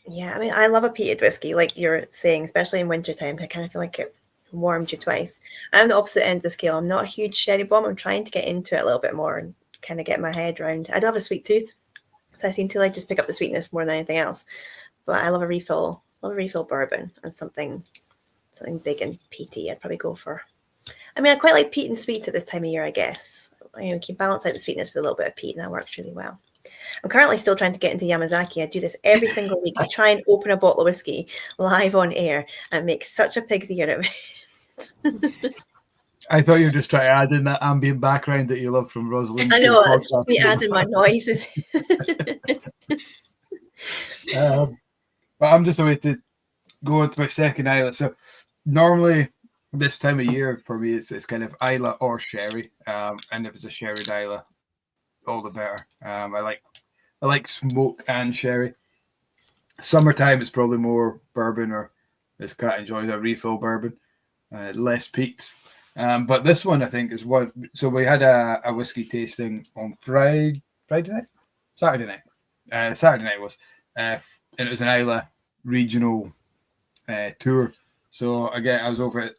yeah, I mean, I love a peated whiskey, like you're saying, especially in wintertime. I kind of feel like it warmed you twice. I'm the opposite end of the scale. I'm not a huge sherry bomb. I'm trying to get into it a little bit more and kind of get my head around. I do have a sweet tooth, so I seem to like just pick up the sweetness more than anything else. But I love a refill bourbon and something big and peaty. I'd probably go for. I mean, I quite like peat and sweet at this time of year, I guess. You can balance out the sweetness with a little bit of peat, and that works really well. I'm currently still trying to get into Yamazaki. I do this every single week. I try and open a bottle of whiskey live on air and make such a pig's ear of it. I thought you were just trying to add in that ambient background that you love from Rosalind. I know, it's just me adding my noises. But I'm just about to go into my second Isla. So normally this time of year for me, it's kind of Isla or sherry. And if it's a sherry Isla, all the better. I like smoke and sherry. Summertime, it's probably more bourbon, or this cat enjoys a refill bourbon, less peaks. But this one, I think, is what. So we had a whiskey tasting on Saturday night. Saturday night was, and it was an Isla regional tour. So again, I was over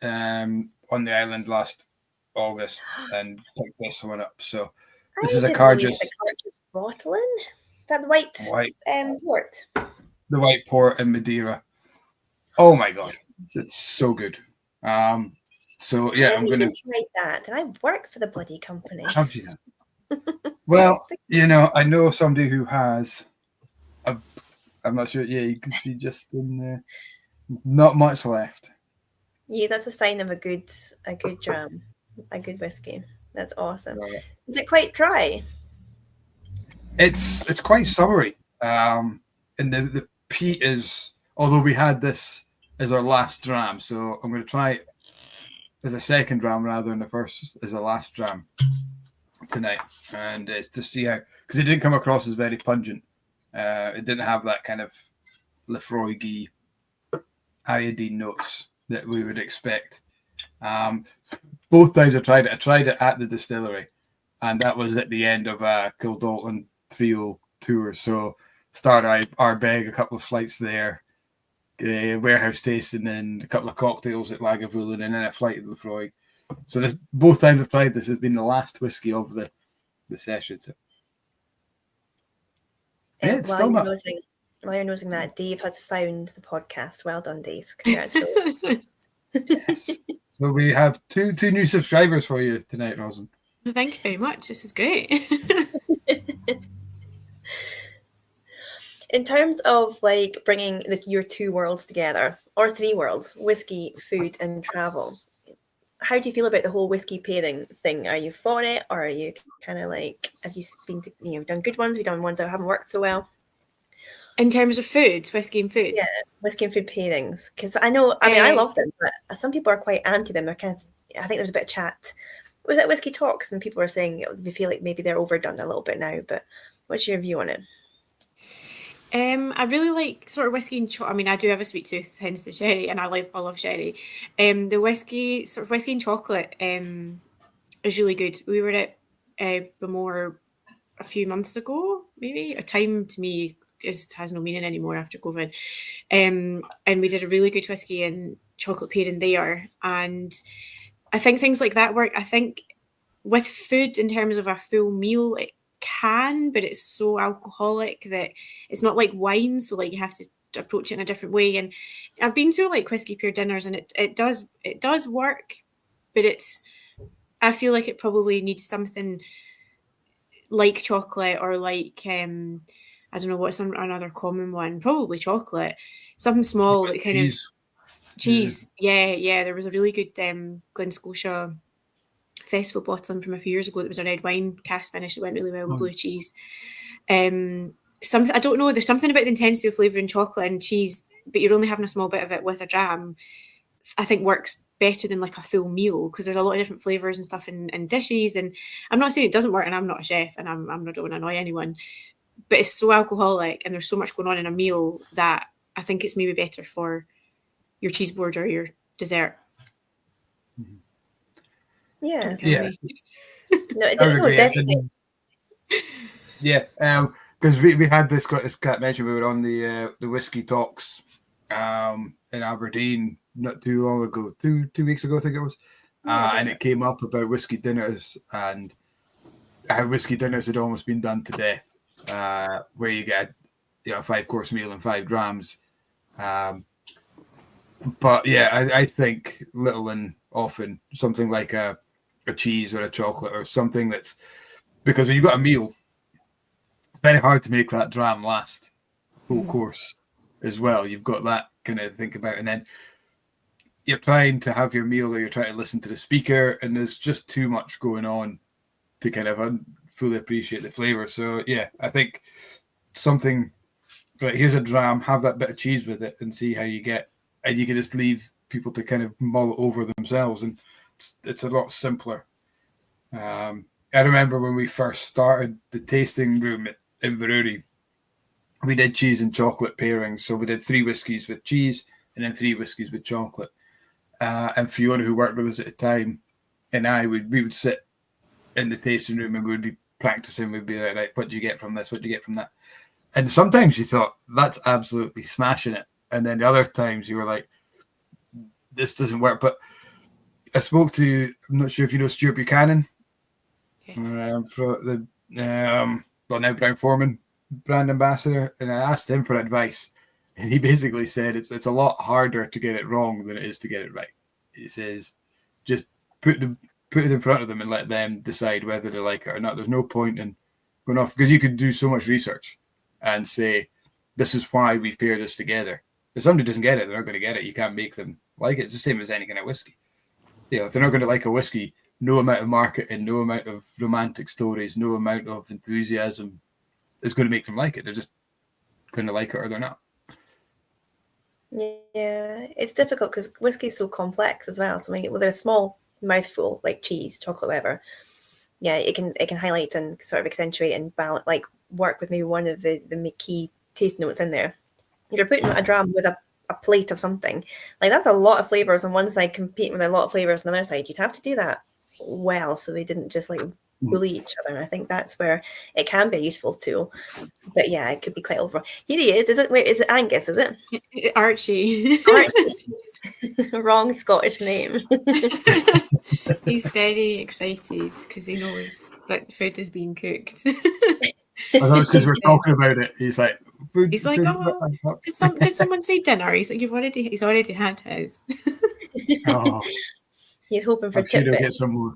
on the island last August and picked this one up. So this is a Cargis Rosalind. Is that the white port? The white port in Madeira. Oh my god, it's so good. So yeah, I'm gonna try that. And I work for the bloody company. Have you? Well, I know somebody who has. I'm not sure. Yeah, you can see just in there. Not much left. Yeah, that's a sign of a good dram, a good whiskey. That's awesome. Right. Is it quite dry? It's quite summery. And the peat is, although we had this as our last dram, so I'm going to try it as a second dram rather than the first as a last dram tonight, and it's to see how, because it didn't come across as very pungent. It didn't have that kind of Lefroy-y iodine notes that we would expect. Both times I tried it at the distillery, and that was at the end of a Kildalton trio tour. So started Ardbeg, a couple of flights there, warehouse tasting, and a couple of cocktails at Lagavulin, and then a flight at Lefroy. So both times I've tried this has been the last whiskey of the session. So. Yeah, it's still not. While you're noticing that, Dave has found the podcast. Well done, Dave. Congratulations. Yes. So we have two new subscribers for you tonight, Rosin. Thank you very much. This is great. In terms of like bringing your two worlds together, or three worlds, whiskey, food, and travel, how do you feel about the whole whiskey pairing thing? Are you for it, or are you kind of like, have you been, done good ones? We've done ones that haven't worked so well. In terms of food, whiskey and food? Yeah, whiskey and food pairings. Because I know, I love them, but some people are quite anti them. They're kind of, I think there was a bit of chat. Was it Whiskey Talks? And people were saying they feel like maybe they're overdone a little bit now. But what's your view on it? I really like sort of whiskey and chocolate. I do have a sweet tooth, hence the sherry, and I love sherry. The whiskey and chocolate is really good. We were at Bamore a few months ago, maybe. A time to me has no meaning anymore after COVID. And we did a really good whiskey and chocolate pairing there. And I think things like that work. I think with food, in terms of a full meal, it can, but it's so alcoholic that it's not like wine. So like you have to approach it in a different way. And I've been to like whiskey pair dinners, and it does work, but I feel like it probably needs something like chocolate, or like I don't know what's another common one. Probably chocolate, something small that kind of cheese. Yeah. There was a really good Glen Scotia festival bottling from a few years ago. It was a red wine cast finish that went really well with blue cheese. Something, I don't know. There's something about the intensity of flavour in chocolate and cheese, but you're only having a small bit of it with a dram. I think works better than like a full meal, because there's a lot of different flavours and stuff in dishes. And I'm not saying it doesn't work, and I'm not a chef, and I'm not, don't want to annoy anyone, but it's so alcoholic and there's so much going on in a meal that I think it's maybe better for your cheese board or your dessert. Yeah. No, definitely. Yeah, because we had this, as Kat mentioned, we were on the Whiskey Talks in Aberdeen not too long ago, two weeks ago, I think it was, and it came up about whiskey dinners and how whiskey dinners had almost been done to death, where you get a 5-course meal and 5 drams. But yeah, I think little and often something like a cheese or a chocolate or something that's, because when you've got a meal, it's very hard to make that dram last whole course as well. You've got that kind of think about, and then you're trying to have your meal or you're trying to listen to the speaker, and there's just too much going on to kind of fully appreciate the flavour. So yeah, I think something like, here's a dram, have that bit of cheese with it and see how you get, and you can just leave people to kind of mull it over themselves, and it's a lot simpler. I remember when we first started the tasting room at Inverurie, we did cheese and chocolate pairings. So we did 3 whiskies with cheese and then 3 whiskies with chocolate. And Fiona, who worked with us at the time, and we would sit in the tasting room and we would be practicing. We'd be like, right, what do you get from this? What do you get from that? And sometimes you thought, that's absolutely smashing it. And then the other times you were like, this doesn't work. But I spoke to, I'm not sure if you know Stuart Buchanan, for the now Brown-Forman brand ambassador, and I asked him for advice, and he basically said it's a lot harder to get it wrong than it is to get it right. He says just put it in front of them and let them decide whether they like it or not. There's no point in going off, because you could do so much research and say, this is why we've paired this together. If somebody doesn't get it, they're not going to get it. You can't make them like it. It's the same as any kind of whiskey. If they're not going to like a whiskey, no amount of marketing, no amount of romantic stories, no amount of enthusiasm is going to make them like it. They're just going to like it or they're not. Yeah, it's difficult because whiskey is so complex as well. So with a small mouthful like cheese, chocolate, whatever, yeah, it can highlight and sort of accentuate and balance, like work with maybe one of the key taste notes in there. If you're putting a dram with a plate of something, like that's a lot of flavors on one side competing with a lot of flavors on the other side. You'd have to do that well so they didn't just like bully each other. And I think that's where it can be a useful tool. But yeah, it could be quite over. Here he is. Is it Angus? Is it Archie? Wrong Scottish name. He's very excited because he knows that food is being cooked. I thought it's because we're talking about it. He's like, oh, did someone say dinner? He's like, he's already had his. Oh, he's hoping for I'm sure he'll tidbit. get some more.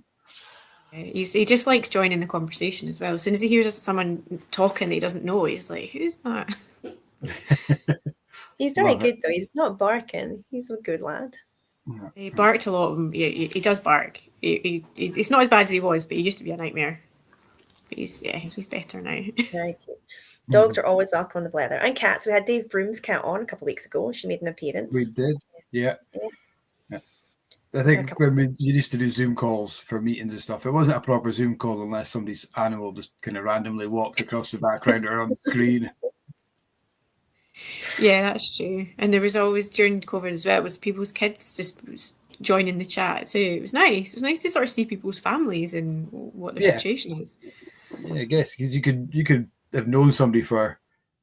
He just likes joining the conversation as well. As soon as he hears someone talking that he doesn't know, he's like, who's that? He's very good though. He's not barking. He's a good lad. He barked a lot. He does bark. He's not as bad as he was, but he used to be a nightmare. But he's better now. Right. Dogs are always welcome on the Blether, and cats. We had Dave Broom's cat on a couple of weeks ago. She made an appearance. We did, yeah. I think when we used to do Zoom calls for meetings and stuff, it wasn't a proper Zoom call unless somebody's animal just kind of randomly walked across the background or on the screen. Yeah, that's true. And there was always, during COVID as well, it was people's kids just joining the chat too. It was nice. It was nice to sort of see people's families and what their situation is. Yeah, I guess because you could have known somebody for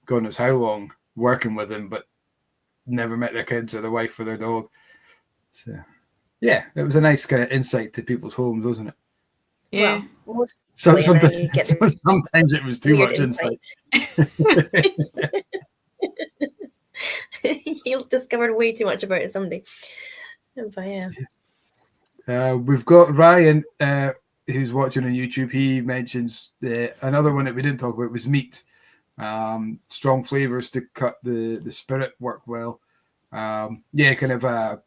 God knows how long, working with them, but never met their kids or their wife or their dog. So yeah, it was a nice kind of insight to people's homes, wasn't it? Yeah. Well, Sometimes it was too much insight. You discovered way too much about it someday. But yeah. We've got Ryan, who's watching on YouTube. He mentions another one that we didn't talk about was meat. Strong flavors to cut the spirit work well. Kind of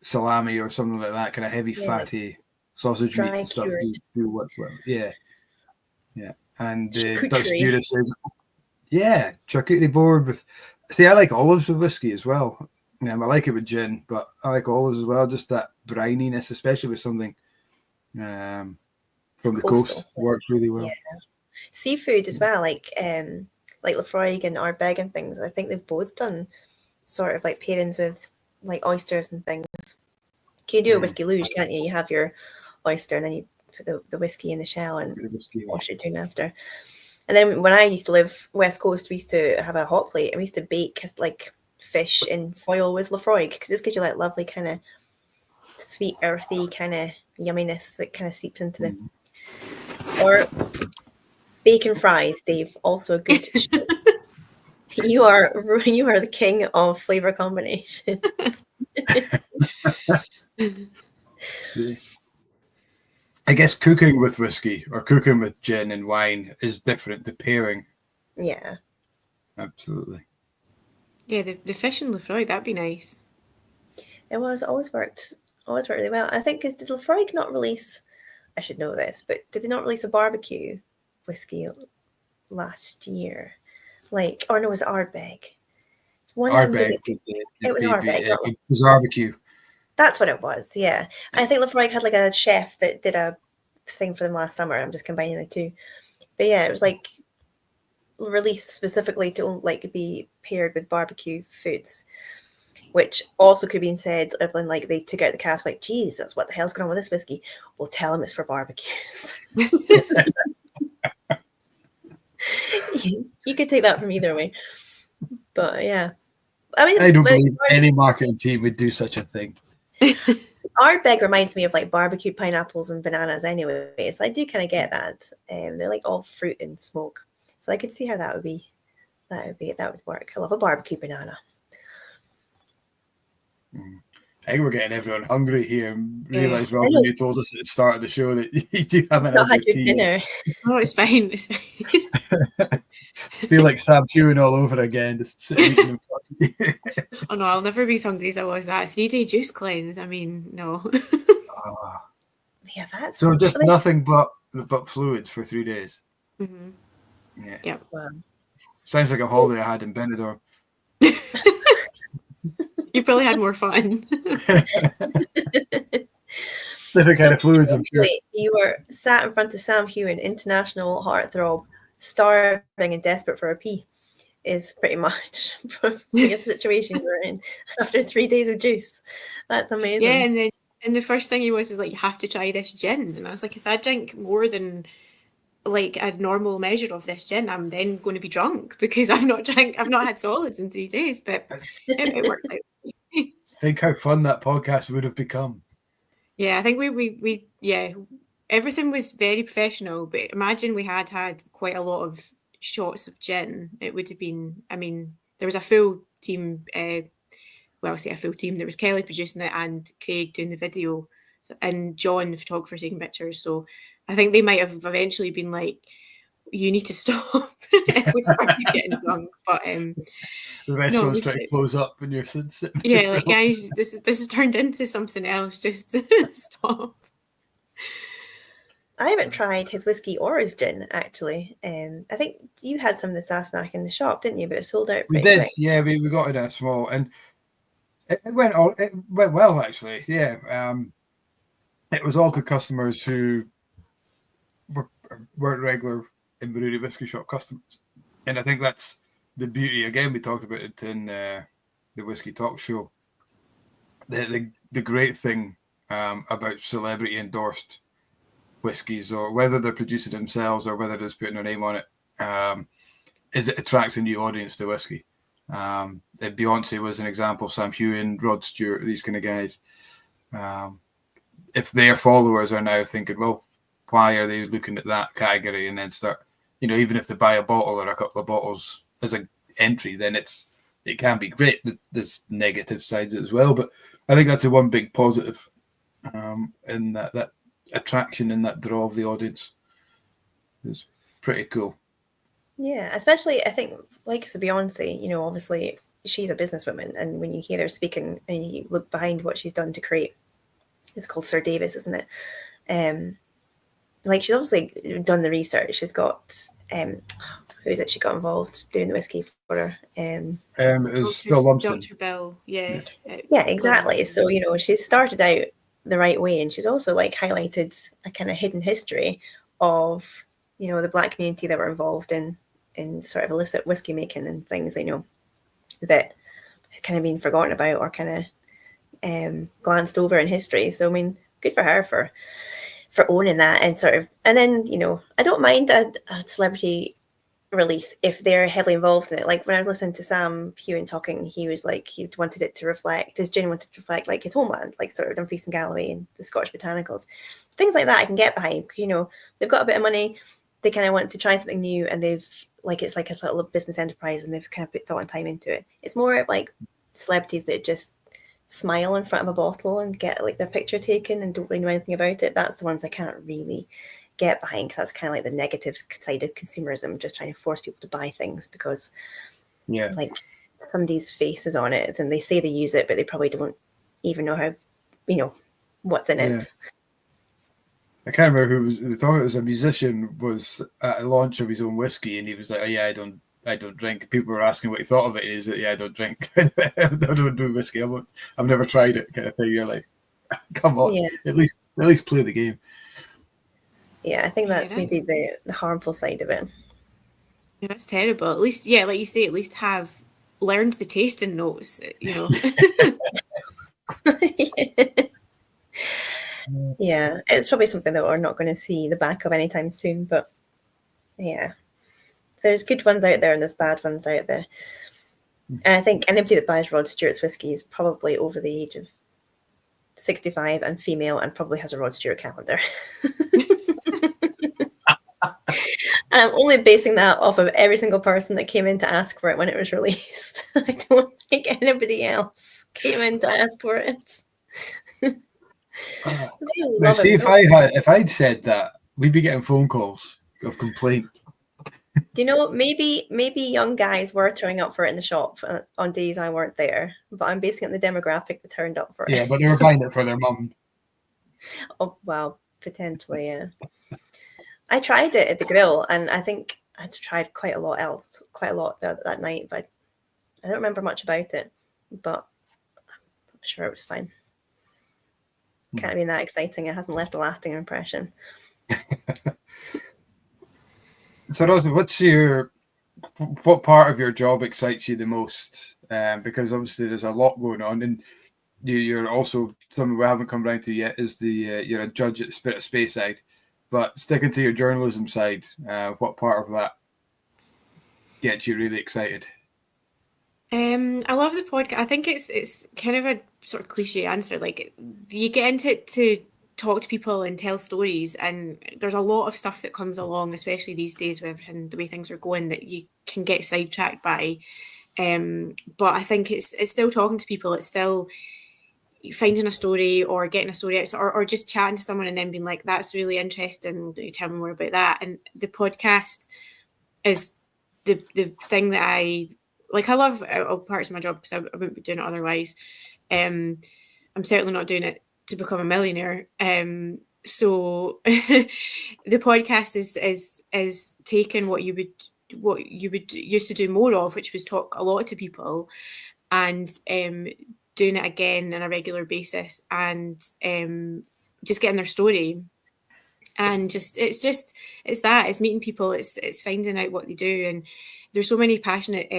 salami or something like that, kind of heavy, fatty sausage meat and stuff do work well. Yeah. And Dutch Spirit says, charcuterie board with. See, I like olives with whiskey as well. I like it with gin, but I like olives as well. Just that brininess, especially with something from the coast, works really well. Yeah. Seafood as well, like Lefroy and Ardbeg and things. I think they've both done sort of like pairings with like oysters and things. You can do a whiskey luge, can't you? You have your oyster and then you put the whiskey in the shell and wash it down after. And then when I used to live West Coast, we used to have a hot plate and we used to bake like fish in foil with Lefroy because this gives you like lovely kind of sweet, earthy kind of yumminess that kind of seeps into the. Or bacon fries, Dave, also a good show. You are the king of flavor combinations. I guess cooking with whiskey or cooking with gin and wine is different to pairing. Yeah. Absolutely. Yeah, the fish and Lefroy, that'd be nice. It always worked really well. I think, did Lefroy not release, I should know this, but did they not release a barbecue whiskey last year? Or no, it was Ardbeg. Ardbeg. It was Ardbeg. It was barbecue. That's what it was, yeah. And I think Lefroy had like a chef that did a thing for them last summer. I'm just combining the two. But yeah, it was like released specifically to like be paired with barbecue foods, which also could have been said if like they took out the cask like, Jesus, what the hell's going on with this whiskey? We'll tell them it's for barbecues. You could take that from either way. But yeah. I don't believe any marketing team would do such a thing. Ardbeg reminds me of like barbecued pineapples and bananas anyway, so I do kind of get that. They're like all fruit and smoke, so I could see how that would work. I love a barbecue banana. I think we're getting everyone hungry here and realise, Robin, you told us at the start of the show that you haven't had your dinner. Oh, it's fine. It's fine. Feel like Sam Heughan all over again, just sitting eating in front of you. Oh no, I'll never be as hungry as I was that 3-day juice cleanse. I mean, no. Yeah, that's so just nothing but fluids for 3 days. Mm-hmm. Yeah. Wow. Sounds like a holiday I had in Benidorm. You probably had more fun. Different kind of fluids, I'm sure. You were sat in front of Sam Heughan, international heartthrob, starving and desperate for a pee, is pretty much the situation you're in after 3 days of juice. That's amazing. Yeah, and the first thing he was like, you have to try this gin. And I was like, if I drink more than like a normal measure of this gin, I'm then going to be drunk because I've not had solids in 3 days. But it worked out. Think how fun that podcast would have become. Yeah, I think we everything was very professional, but imagine we had quite a lot of shots of gin. It would have been, I mean, there was a full team, well, I say a full team, there was Kelly producing it and Craig doing the video and John, the photographer, taking pictures. So I think they might have eventually been like, you need to stop if we started getting drunk. But The restaurant's trying to close up and you're sitting yeah, like guys, this has turned into something else. Just stop. I haven't tried his whiskey or his gin, actually. I think you had some of the Sassenach in the shop, didn't you? But it sold out pretty quick. Yeah, we got it in a small, and it went well, actually. Yeah, it was all to customers who weren't regular Inverurie whiskey shop customers, and I think that's the beauty. Again, we talked about it in the Whiskey Talk Show. The great thing about celebrity endorsed whiskies, or whether they're producing themselves or whether they're just putting their name on it, is it attracts a new audience to whiskey. Beyonce was an example, Sam Heughan, Rod Stewart, these kind of guys. If their followers are now thinking, well, why are they looking at that category, and then start, even if they buy a bottle or a couple of bottles as an entry, then it can be great. There's negative sides as well, but I think that's the one big positive in that attraction and that draw of the audience is pretty cool. Yeah, especially I think like the Beyonce, obviously she's a businesswoman, and when you hear her speaking and you look behind what she's done to create, it's called Sir Davis, isn't it? Like she's obviously done the research. She's got who is it she got involved doing the whiskey for her? It was Bill Lumsden. Dr. Bill, yeah. Yeah, exactly. So, she's started out the right way, and she's also like highlighted a kind of hidden history of, the Black community that were involved in sort of illicit whiskey making and things, that kind of been forgotten about or kind of glanced over in history. So, I mean, good for her for owning that and sort of, and then, I don't mind a celebrity release if they're heavily involved in it. Like when I was listening to Sam Heughan talking, he was like, he wanted it to reflect, his gin wanted to reflect like his homeland, like sort of Dumfries and Galloway and the Scottish botanicals. Things like that I can get behind. They've got a bit of money, they kind of want to try something new, and it's like a little business enterprise, and they've kind of put thought and time into it. It's more like celebrities that just smile in front of a bottle and get like their picture taken and don't really know anything about it. That's the ones I can't really get behind, because that's kind of like the negative side of consumerism, just trying to force people to buy things because like somebody's face is on it and they say they use it, but they probably don't even know how, what's in it. I can't remember who was the talking. It was a musician was at a launch of his own whiskey, and he was like, "Oh yeah, I don't drink." People were asking what he thought of it, and he was like, "Yeah, I don't drink. I don't do whiskey. I've never tried it." Kind of thing. You're like, "Come on, at least play the game." Yeah, I think that's maybe the harmful side of it. Yeah, that's terrible. At least, like you say, at least have learned the tasting notes, Yeah, it's probably something that we're not going to see the back of anytime soon, but yeah, there's good ones out there and there's bad ones out there. And I think anybody that buys Rod Stewart's whiskey is probably over the age of 65 and female and probably has a Rod Stewart calendar. And I'm only basing that off of every single person that came in to ask for it when it was released. I don't think anybody else came in to ask for it. Now, see, if I'd said that, we'd be getting phone calls of complaint. Do you know, maybe young guys were turning up for it in the shop on days I weren't there, but I'm basing it on the demographic that turned up for it. Yeah, but they were buying it for their mum. Oh, well, potentially, yeah. I tried it at the grill, and I think I tried quite a lot that night, but I don't remember much about it. But I'm sure it was fine. Can't have been that exciting. It hasn't left a lasting impression. So, Rosalind, what part of your job excites you the most? Because obviously there's a lot going on, and you're also something we haven't come around to yet is you're a judge at the Spirit of Speyside. But sticking to your journalism side, what part of that gets you really excited? I love the podcast. I think it's kind of a sort of cliche answer. Like you get into it to talk to people and tell stories, and there's a lot of stuff that comes along, especially these days with everything, the way things are going, that you can get sidetracked by. But I think it's still talking to people. It's still, finding a story or getting a story out, or just chatting to someone and then being like, that's really interesting, tell me more about that. And the podcast is the thing that I like. I love all parts of my job because I wouldn't be doing it otherwise. I'm certainly not doing it to become a millionaire. So the podcast is taking what you would used to do more of, which was talk a lot to people, and doing it again on a regular basis, and just getting their story. And it's meeting people, it's finding out what they do. And there's so many passionate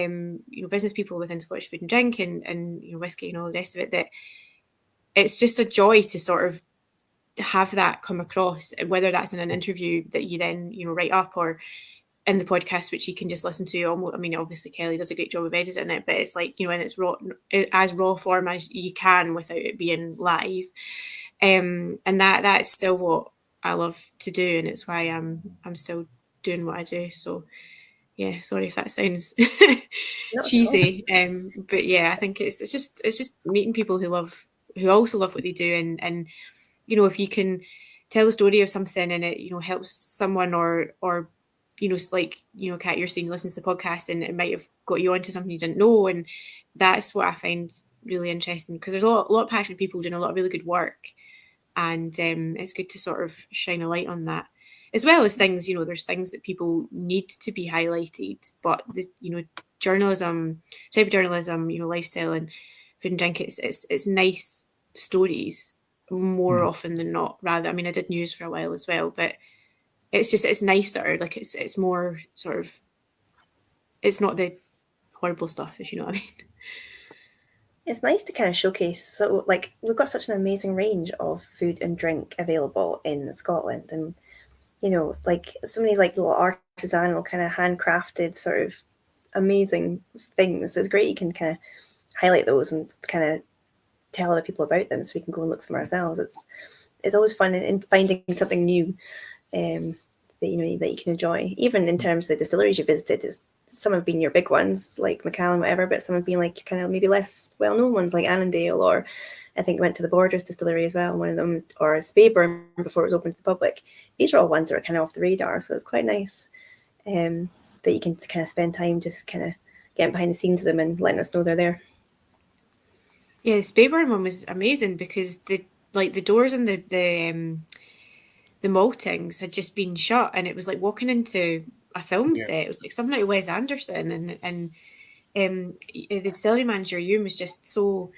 business people within Scottish Food and Drink and whiskey and all the rest of it, that it's just a joy to sort of have that come across, whether that's in an interview that you then write up, or in the podcast, which you can just listen to almost. I mean, obviously Kelly does a great job of editing it, but it's like, in its raw form as you can without it being live. And that's still what I love to do, and it's why I'm still doing what I do. So yeah, sorry if that sounds cheesy. But yeah, I think it's just meeting people who also love what they do, and if you can tell the story of something and it helps someone, or Kat, you're saying you listen to the podcast and it might have got you onto something you didn't know, and that's what I find really interesting, because there's a lot of passionate people doing a lot of really good work, and it's good to sort of shine a light on that, as well as things, there's things that people need to be highlighted, but the journalism, type of journalism, lifestyle and food and drink, it's nice stories more often than not. Rather, I mean, I did news for a while as well, but it's nicer. Like it's more sort of, it's not the horrible stuff, if you know what I mean. It's nice to kind of showcase. So, like, we've got such an amazing range of food and drink available in Scotland, and like so many like little artisanal kind of handcrafted sort of amazing things. So it's great you can kind of highlight those and kind of tell other people about them, so we can go and look for them ourselves. It's always fun in finding something new that that you can enjoy. Even in terms of the distilleries you visited, some have been your big ones like Michel and whatever, but some have been like kind of maybe less well-known ones like Annandale, or I think went to the Borders distillery as well, one of them, or Speyburn before it was open to the public. These are all ones that are kind of off the radar, so it's quite nice that you can kind of spend time just kind of getting behind the scenes of them and letting us know they're there. Yeah, the Speyburn one was amazing because the doors and the maltings had just been shut, and it was like walking into a film set. It was like something like Wes Anderson, and the distillery manager Ewan was just so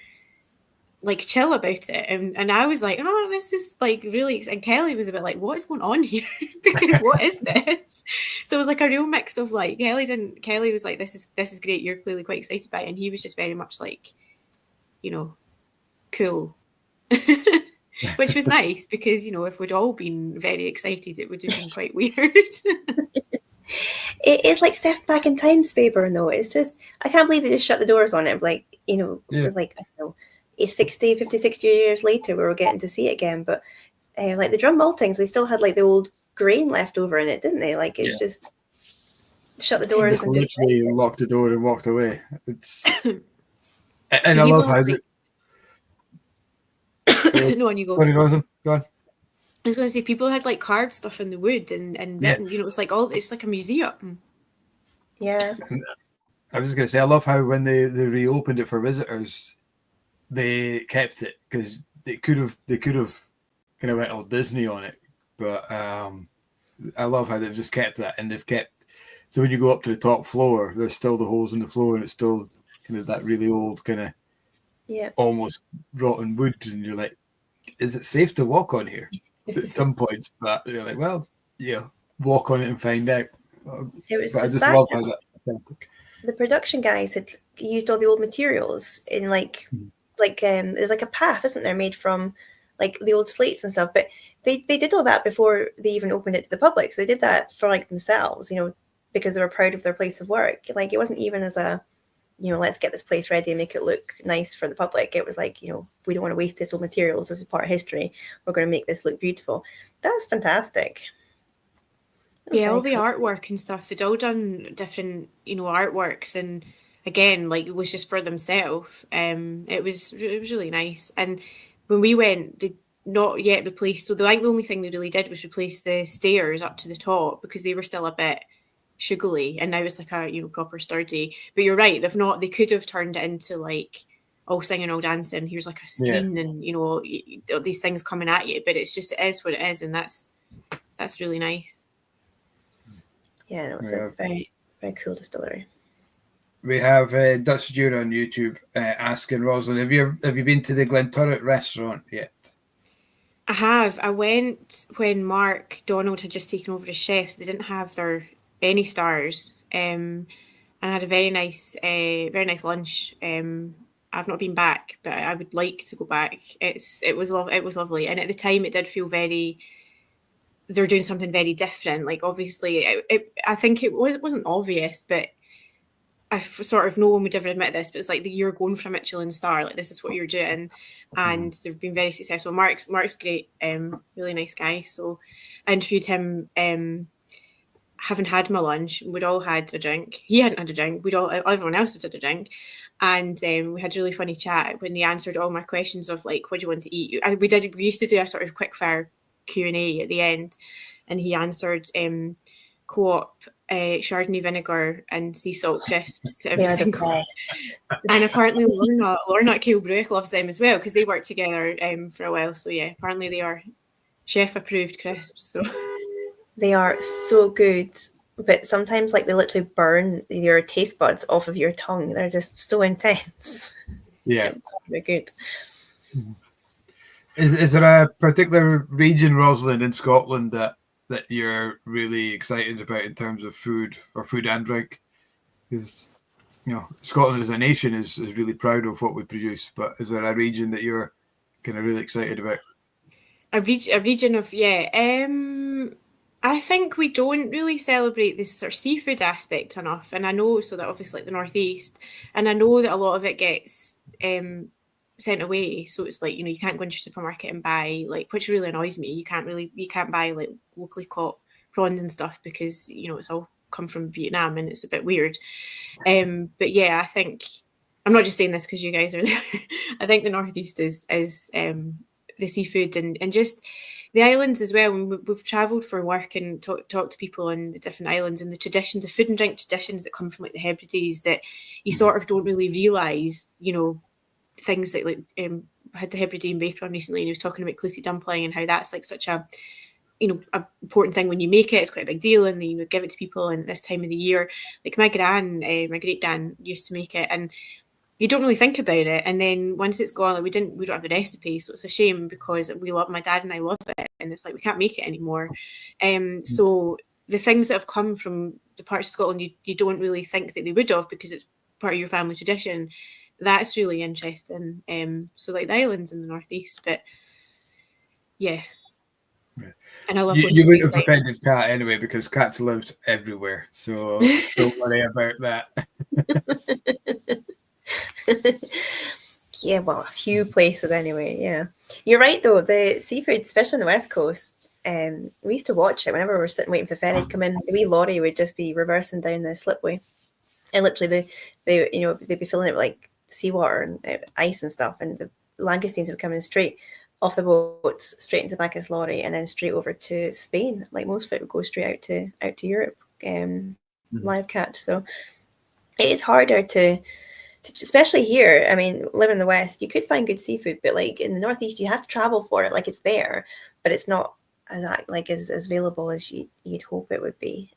like chill about it, and I was like, oh, this is like really, and Kelly was a bit like, what's going on here? Because what is this? So it was like a real mix of like, Kelly was like, this is great, you're clearly quite excited by it, and he was just very much like, cool. Which was nice, because if we'd all been very excited, it would have been quite weird. It's like stepping back in time, Speyburn, though. It's just, I can't believe they just shut the doors on it. Like, like, I don't know, 50-60 years later, we were getting to see it again. But like the drum maltings, they still had like the old grain left over in it, didn't they? Like, it was just shut the doors and just literally locked the door and walked away. It's and I love how no, on you go. Go on. I was going to say, people had like carved stuff in the wood and written, it's like it's like a museum. Yeah. I was just going to say, I love how when they reopened it for visitors, they kept it, because they could have kind of went all Disney on it, but I love how they've just kept that, and they've kept, so when you go up to the top floor, there's still the holes in the floor, and it's still kind of that really old kind of almost rotten wood, and you're like, is it safe to walk on here at some points? But you're like, well, walk on it and find out. It was but I just love how that the production guys had used all the old materials in there's like a path, isn't there, made from like the old slates and stuff, but they did all that before they even opened it to the public. So they did that for like themselves, because they were proud of their place of work. Like, it wasn't even as a let's get this place ready and make it look nice for the public. It was like, we don't want to waste this old materials. This is part of history. We're going to make this look beautiful. That's fantastic. All the artwork and stuff, they'd all done different, artworks, and again, like it was just for themselves. It was really nice. And when we went, they not yet replaced. So I think the only thing they really did was replace the stairs up to the top because they were still a bit sugary, and now it's like a proper sturdy. But you're right, they've not. They could have turned it into like all singing, all dancing. Here's like a screen, and these things coming at you. But it is what it is, and that's really nice. Yeah, no, it's a very, very cool distillery. We have Dutch Jura on YouTube asking, Rosalind, have you been to the Glenturret restaurant yet? I have. I went when Mark Donald had just taken over as chef, so they didn't have any stars. And I had a very nice lunch. I've not been back, but I would like to go back. It was lovely, and at the time it did feel they're doing something very different. Like obviously, I think it wasn't obvious, but I sort of, no one would ever admit this, but it's like you're going for a Michelin star, like this is what you're doing, and they've been very successful. Mark's great, really nice guy. So I interviewed him, having had my lunch. We'd all had a drink. He hadn't had a drink. Everyone else had a drink, and we had a really funny chat when he answered all my questions of like, what do you want to eat? And we used to do a sort of quick fire Q&A at the end, and he answered Co-op Chardonnay vinegar and sea salt crisps to every single. And apparently Lorna at Kilbruch loves them as well because they worked together for a while. So yeah, apparently they are chef approved crisps. So they are so good, but sometimes like they literally burn your taste buds off of your tongue. They're just so intense. Yeah, they're good. Is there a particular region, Rosalind, in Scotland that you're really excited about in terms of food or food and drink? Because Scotland as a nation is really proud of what we produce, but is there a region that you're kind of really excited about? A region of I think we don't really celebrate this sort of seafood aspect enough, and I know so that obviously like the northeast, and I know that a lot of it gets sent away, so it's like you can't go into your supermarket and buy, like, which really annoys me. You can't buy like locally caught prawns and stuff because it's all come from Vietnam and it's a bit weird. But yeah, I think I'm not just saying this because you guys are there. I think the northeast is the seafood and just the islands as well. When we've travelled for work and talked to people on the different islands and the tradition, the food and drink traditions that come from like the Hebrides that you sort of don't really realise, things that like had the Hebridean baker on recently, and he was talking about clouty dumpling and how that's like such a a important thing when you make it. It's quite a big deal, and you give it to people. And this time of the year, like my great gran used to make it, and you don't really think about it. And then once it's gone, like we don't have the recipe, so it's a shame because my dad and I love it, and it's like we can't make it anymore. So the things that have come from the parts of Scotland you don't really think that they would have because it's part of your family tradition. That's really interesting. So like the islands in the northeast, but yeah. And I love you wouldn't have offended Kat anyway because Kat's lived everywhere, so don't worry about that. Yeah, well, a few places anyway. Yeah, you're right though. The seafood, especially on the west coast, we used to watch it whenever we were sitting waiting for the ferry to come in. The wee lorry would just be reversing down the slipway, and literally they'd be filling it with like seawater and ice and stuff, and the langoustines would come in straight off the boats, straight into the back of this lorry, and then straight over to Spain. Like most of it would go straight out to Europe, live catch. So it is harder to especially here. I mean, living in the West, you could find good seafood, but like in the Northeast, you have to travel for it. Like it's there, but it's not as available as you'd hope it would be.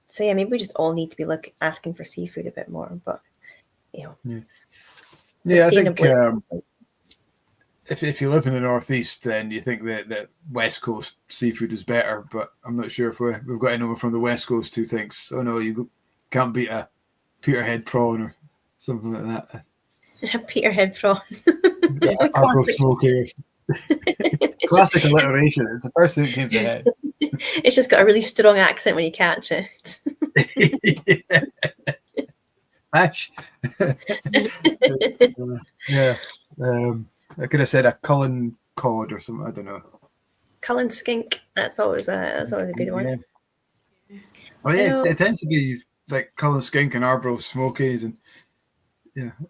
So yeah, maybe we just all need to be asking for seafood a bit more. But yeah, I think if you live in the Northeast, then you think that West Coast seafood is better. But I'm not sure if we've got anyone from the West Coast who thinks, oh no, you can't beat a Peterhead prawn or something like that. A Peterhead prawn. Apple smoky. Classic alliteration. It's the first thing that came to head. It's just got a really strong accent when you catch it. Mash. Yeah. I could have said a Cullen cod or something. I don't know. Cullen skink. That's always a good one. Yeah. Oh yeah, it tends to be like Cullen Skink and Arbroath Smokies, and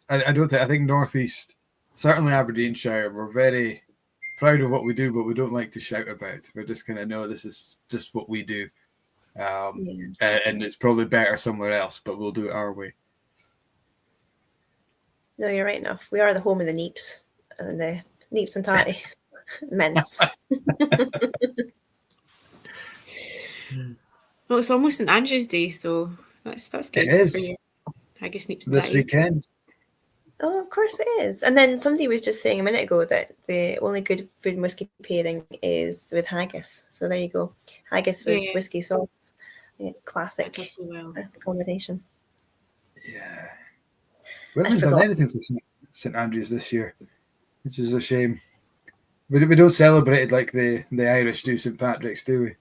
I think Northeast, certainly Aberdeenshire, we're very proud of what we do, but we don't like to shout about it. We're just kind of know this is just what we do, and it's probably better somewhere else, but we'll do it our way. No, you're right enough. We are the home of the Neeps and the Neeps and Tatty mints. Well, it's almost St Andrew's Day, so that's good It is. for you. Haggis, Neeps, and This Tatty. weekend. Oh, of course it is. And then somebody was just saying a minute ago that the only good food and whiskey pairing is with haggis. So there you go. Haggis with whiskey sauce. Yeah, classic. That does go well. Classic combination. Yeah. We haven't done anything for St Andrews this year, which is a shame. We don't celebrate it like the Irish do St Patrick's, do we?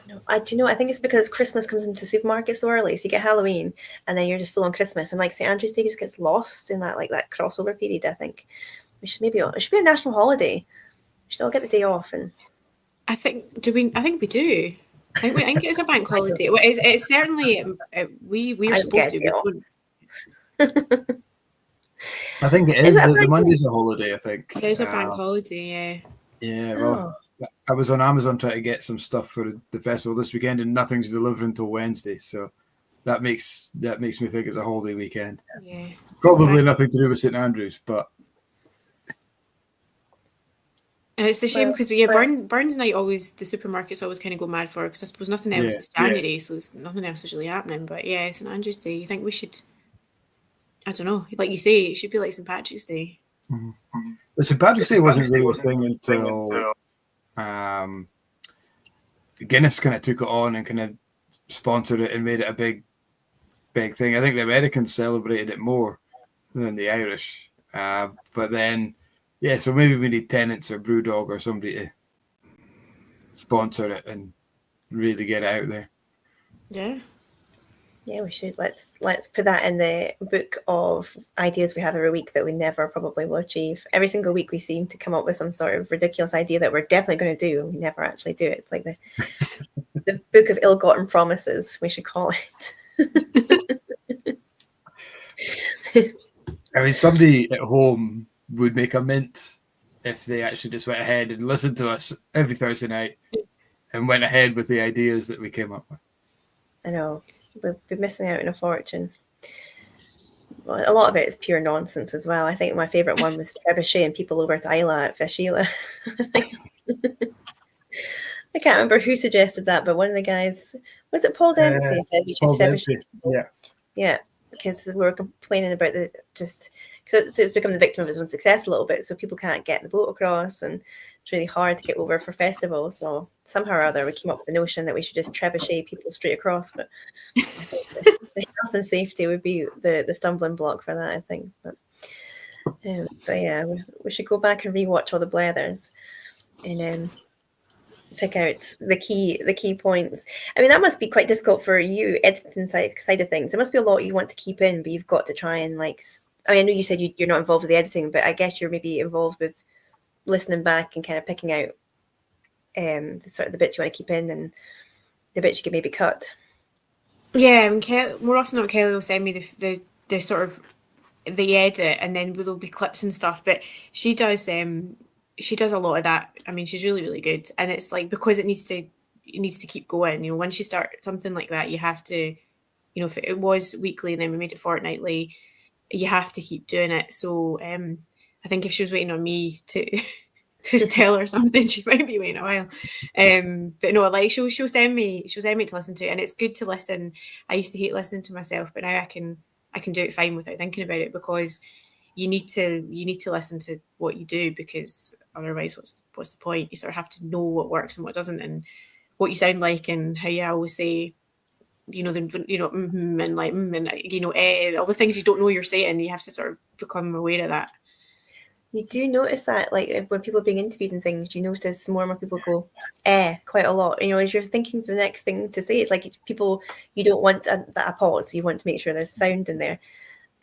No, I think it's because Christmas comes into supermarkets so early. So you get Halloween and then you're just full on Christmas. And like St Andrew's Day just gets lost in that crossover period, I think. It should be a national holiday. We should all get the day off. And I think we do. I think it's a bank holiday. Well, it's certainly we're supposed to. I think it is. The Monday's a holiday, I think. It is a bank holiday, yeah. Yeah, well, I was on Amazon trying to get some stuff for the festival this weekend, and nothing's delivered until Wednesday. So that makes me think it's a holiday weekend. Yeah, probably nothing to do with St Andrews, but it's a shame because Burns Night the supermarkets always kind of go mad for, because I suppose nothing else is January, so nothing else is really happening. But yeah, St Andrew's Day. You think we should? I don't know. Like you say, it should be like St Patrick's Day. Mm-hmm. But St Patrick's Day wasn't really a thing until Guinness kind of took it on and kind of sponsored it and made it a big thing. I think the Americans celebrated it more than the Irish. But then, so maybe we need Tennent's or Brewdog or somebody to sponsor it and really get it out there. Yeah. Yeah, we should. Let's put that in the book of ideas we have every week that we never probably will achieve. Every single week we seem to come up with some sort of ridiculous idea that we're definitely going to do, and we never actually do it. It's like the book of ill-gotten promises, we should call it. I mean, somebody at home would make a mint if they actually just went ahead and listened to us every Thursday night and went ahead with the ideas that we came up with. I know. We'll be missing out on a fortune. Well, a lot of it is pure nonsense as well. I think my favourite one was Trebuchet and people over to Isla at Fishila. I can't remember who suggested that, but one of the guys, was it Paul Dempsey, said we should Trebuchet. Yeah, because we were complaining about because it's become the victim of his own success a little bit, so people can't get the boat across, and it's really hard to get over for festivals. So somehow or other we came up with the notion that we should just trebuchet people straight across, but I think the health and safety would be the stumbling block for that, I think. But yeah, we should go back and rewatch all the Blethers and pick out the key points. I mean, that must be quite difficult for you, editing side of things. There must be a lot you want to keep in, but you've got to try and I know you said you're not involved with the editing, but I guess you're maybe involved with listening back and kind of picking out the bits you want to keep in and the bits you can maybe cut. Yeah, more often than not, Kelly will send me the sort of the edit, and then there'll be clips and stuff. But she does a lot of that. I mean, she's really, really good, and it's like because it needs to keep going. You know, once you start something like that, you have to, you know, if it was weekly and then we made it fortnightly, you have to keep doing it. So I think if she was waiting on me to tell her something, she might be waiting a while. But no, like she'll send me to listen to, and it's good to listen. I used to hate listening to myself, but now I can do it fine without thinking about it, because you need to listen to what you do, because otherwise what's the point? You sort of have to know what works and what doesn't, and what you sound like, and how you always say, you know, and like and you know, all the things you don't know you're saying. You have to sort of become aware of that. You do notice that, like when people are being interviewed and things, you notice more and more people go quite a lot. You know, as you're thinking for the next thing to say, it's like people, you don't want a pause. You want to make sure there's sound in there.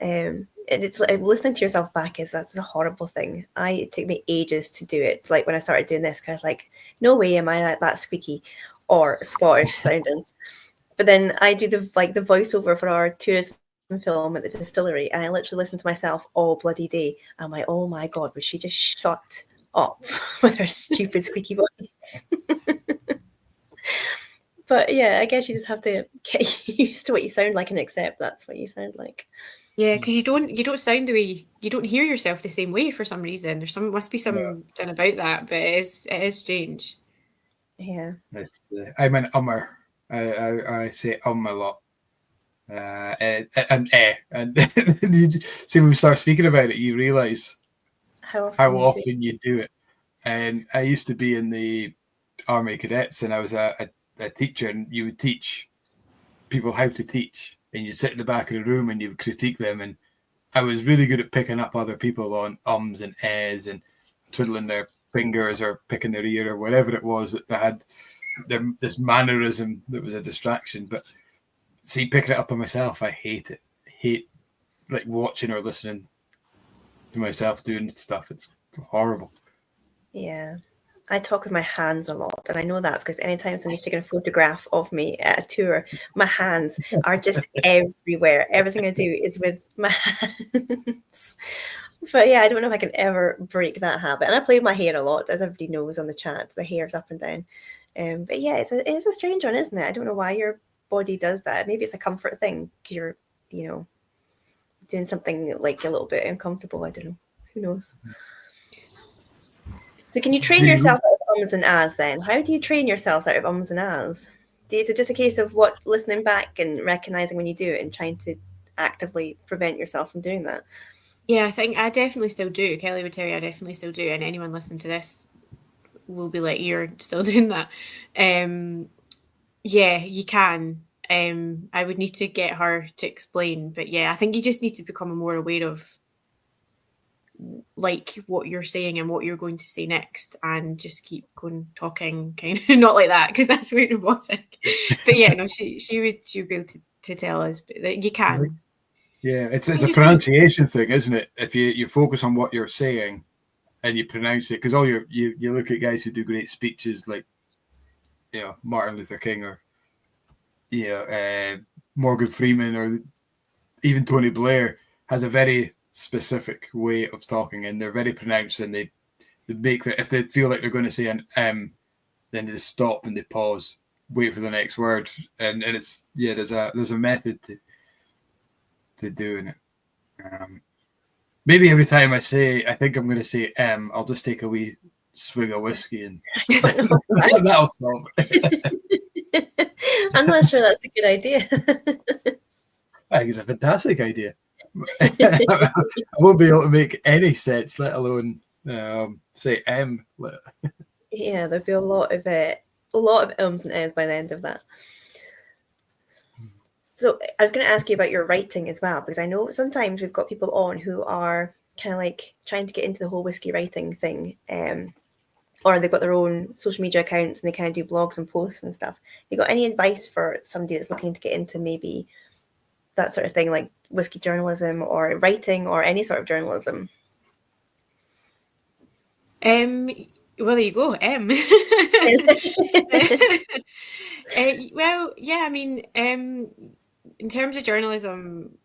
And it's like listening to yourself back that's a horrible thing. It took me ages to do it. Like when I started doing this, because like, no way am I that squeaky or Scottish sounding. But then I do the voiceover for our tourism film at the distillery, and I literally listen to myself all bloody day. I'm like, oh my God, would she just shut up with her stupid squeaky voice? But yeah, I guess you just have to get used to what you sound like and accept that's what you sound like. Yeah, because you don't sound the way you don't hear yourself the same way for some reason. Must be something about that, but it is strange. Yeah, I'm an ummer. I say a lot. And you see, when we start speaking about it, you realise how often you do it. And I used to be in the Army Cadets, and I was a teacher, and you would teach people how to teach, and you'd sit in the back of the room and you would critique them. And I was really good at picking up other people on ums and ehs and twiddling their fingers or picking their ear or whatever it was that they had this mannerism that was a distraction. But see, picking it up on myself, I hate it. I hate like watching or listening to myself doing stuff. It's horrible. Yeah. I talk with my hands a lot, and I know that because anytime somebody's taking a photograph of me at a tour, my hands are just everywhere. Everything I do is with my hands. But yeah, I don't know if I can ever break that habit. And I play with my hair a lot, as everybody knows on the chat. The hair's up and down. But yeah, it's a strange one, isn't it? I don't know why your body does that. Maybe it's a comfort thing because you're, doing something like a little bit uncomfortable. I don't know. Who knows? So can you train yourself out of ums and ahs then? How do you train yourselves out of ums and ahs? Is it just a case of listening back and recognizing when you do it and trying to actively prevent yourself from doing that? Yeah, I think I definitely still do. Kelly would tell you I definitely still do. And anyone listening to this will be like, you're still doing that. Yeah, you can. I would need to get her to explain. But yeah, I think you just need to become more aware of like what you're saying and what you're going to say next, and just keep going talking, kind of not like that because that's very robotic. But yeah, no, she would be able to tell us, but you can. Yeah, it's a pronunciation thing, isn't it? If you focus on what you're saying and you pronounce it, because all you look at guys who do great speeches like Martin Luther King or Morgan Freeman or even Tony Blair has a very specific way of talking, and they're very pronounced, and they make that if they feel like they're going to say an then they just stop and they pause, wait for the next word, and it's there's a method to doing it. Maybe every time I think I'm going to say I'll just take a wee swig of whiskey and that'll solve it. I'm not sure that's a good idea. I think it's a fantastic idea. I won't be able to make any sense, let alone say M. Yeah, there'd be a lot of ums and ehs by the end of that. So I was going to ask you about your writing as well, because I know sometimes we've got people on who are kind of like trying to get into the whole whiskey writing thing, or they've got their own social media accounts and they kind of do blogs and posts and stuff. You got any advice for somebody that's looking to get into maybe that sort of thing, like whiskey journalism or writing or any sort of journalism? Well, there you go. Well, yeah, I mean, in terms of journalism,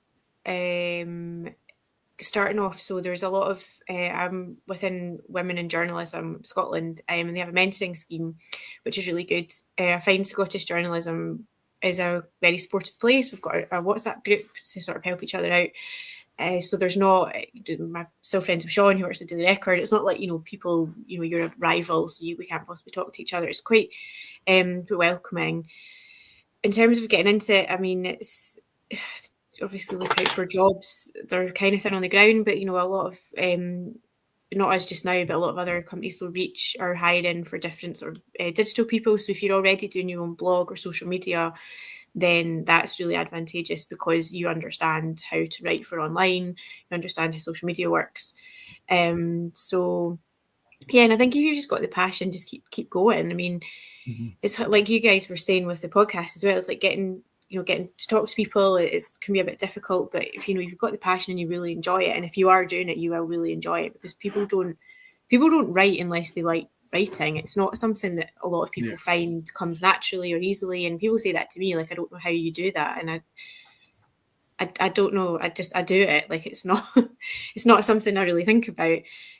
starting off, so there's a lot of I'm within Women in Journalism Scotland, and they have a mentoring scheme, which is really good. I find Scottish journalism is a very supportive place. We've got a WhatsApp group to sort of help each other out. So there's not, I'm still friends with Sean who works at Daily Record. It's not like, people, you're a rival, so we can't possibly talk to each other. It's quite welcoming. In terms of getting into it, I mean, it's obviously look out for jobs. They're kind of thin on the ground, but, a lot of, not us just now, but a lot of other companies will Reach are hiring for different sort of digital people. So if you're already doing your own blog or social media, then that's really advantageous because you understand how to write for online, you understand how social media works. So yeah, and I think if you've just got the passion, just keep going. I mean, It's like you guys were saying with the podcast as well, it's like getting to talk to people, it can be a bit difficult, but if you've got the passion and you really enjoy it, and if you are doing it, you will really enjoy it, because people don't write unless they like writing. It's not something that a lot of people find comes naturally or easily, and people say that to me, like, I don't know how you do that, and I don't know. I do it. Like, it's not something I really think about.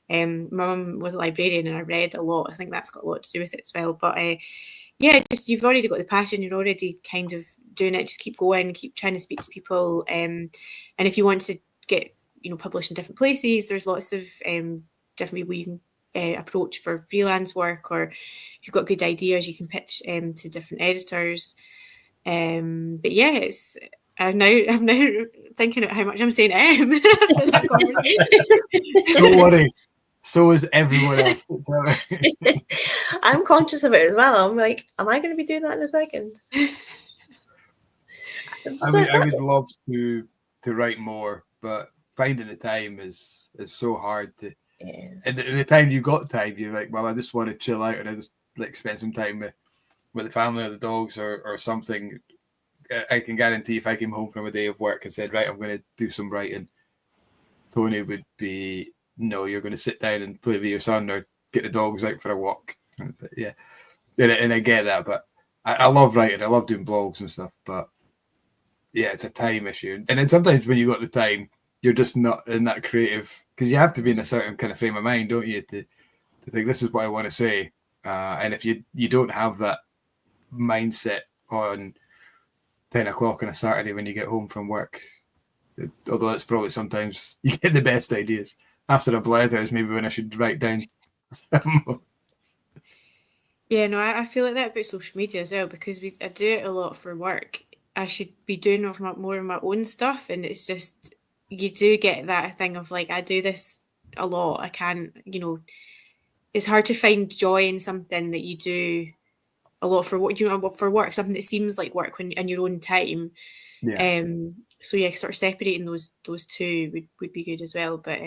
My mum was a librarian and I read a lot. I think that's got a lot to do with it as well. But just you've already got the passion. You're already kind of doing it. Just keep going. Keep trying to speak to people. And if you want to get published in different places, there's lots of different people you can approach for freelance work, or if you've got good ideas, you can pitch to different editors. But yeah, I'm now thinking about how much I'm saying after that conversation. Don't worry. So is everyone else. I'm conscious of it as well. I'm like, am I going to be doing that in a second? I would love to write more, but finding the time is so hard to. Yes. And the time you've got time, you're like, well, I just want to chill out and I just like spend some time with the family or the dogs or something. I can guarantee if I came home from a day of work and said, right, I'm going to do some writing, Tony would be, no, you're going to sit down and play with your son or get the dogs out for a walk. Yeah. And I get that, but I love writing. I love doing blogs and stuff, but yeah, it's a time issue. And then sometimes when you got the time, you're just not in that creative, because you have to be in a certain kind of frame of mind, don't you, to think this is what I want to say. And if you don't have that mindset on 10 o'clock on a Saturday when you get home from work, although it's probably sometimes you get the best ideas. After a Blether is maybe when I should write down some more. Yeah, no, I feel like that about social media as well, because I do it a lot for work. I should be doing more of my own stuff, and it's just, you do get that thing of like, I do this a lot. I can't, it's hard to find joy in something that you do a lot for what for work, something that seems like work when in your own time. Yeah. So yeah, sort of separating those two would be good as well. But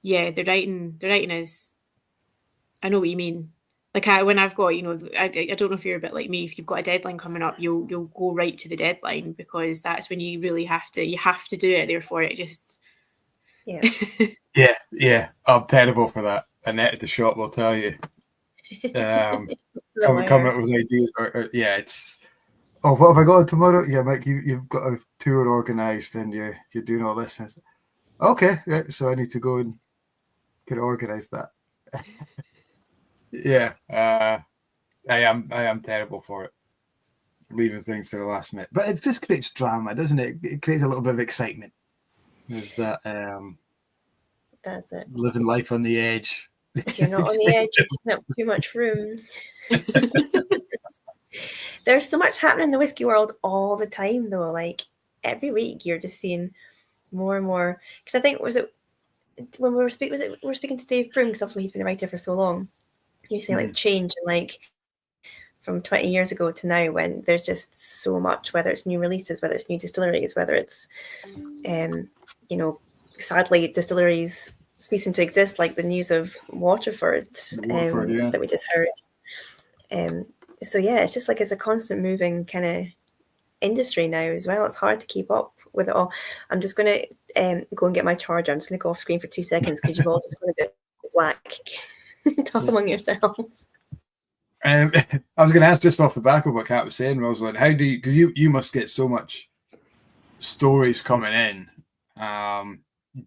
yeah, the writing is, I know what you mean. Like when I've got, I don't know if you're a bit like me. If you've got a deadline coming up, you'll go right to the deadline, because that's when you really have to do it. Therefore, it just yeah. I'm terrible for that. Annette at the shop will tell you. Coming up with ideas, it's. Oh, what have I got on tomorrow? Yeah, Mike, you've got a tour organised and you're doing all this. Okay, right. So I need to go and get organised that. Yeah, I am terrible for it, leaving things to the last minute. But it just creates drama, doesn't it? It creates a little bit of excitement. There's that. That's it. Living life on the edge. If you're not on the edge, you're taking up too much room. There's so much happening in the whiskey world all the time, though. Like every week, you're just seeing more and more. Because I think when we were speaking to Dave Broom, because obviously he's been a writer for so long. You say like change and like from 20 years ago to now, when there's just so much, whether it's new releases, whether it's new distilleries, whether it's sadly distilleries ceasing to exist, like the news of Waterford, that we just heard. So yeah, it's just like it's a constant moving kind of industry now as well. It's hard to keep up with it all. I'm just going to go and get my charger. I'm just going to go off screen for 2 seconds because you've all just gone a bit black. Talk among yourselves. I was going to ask, just off the back of what Kat was saying, Rosalind, how do you, because you must get so much stories coming in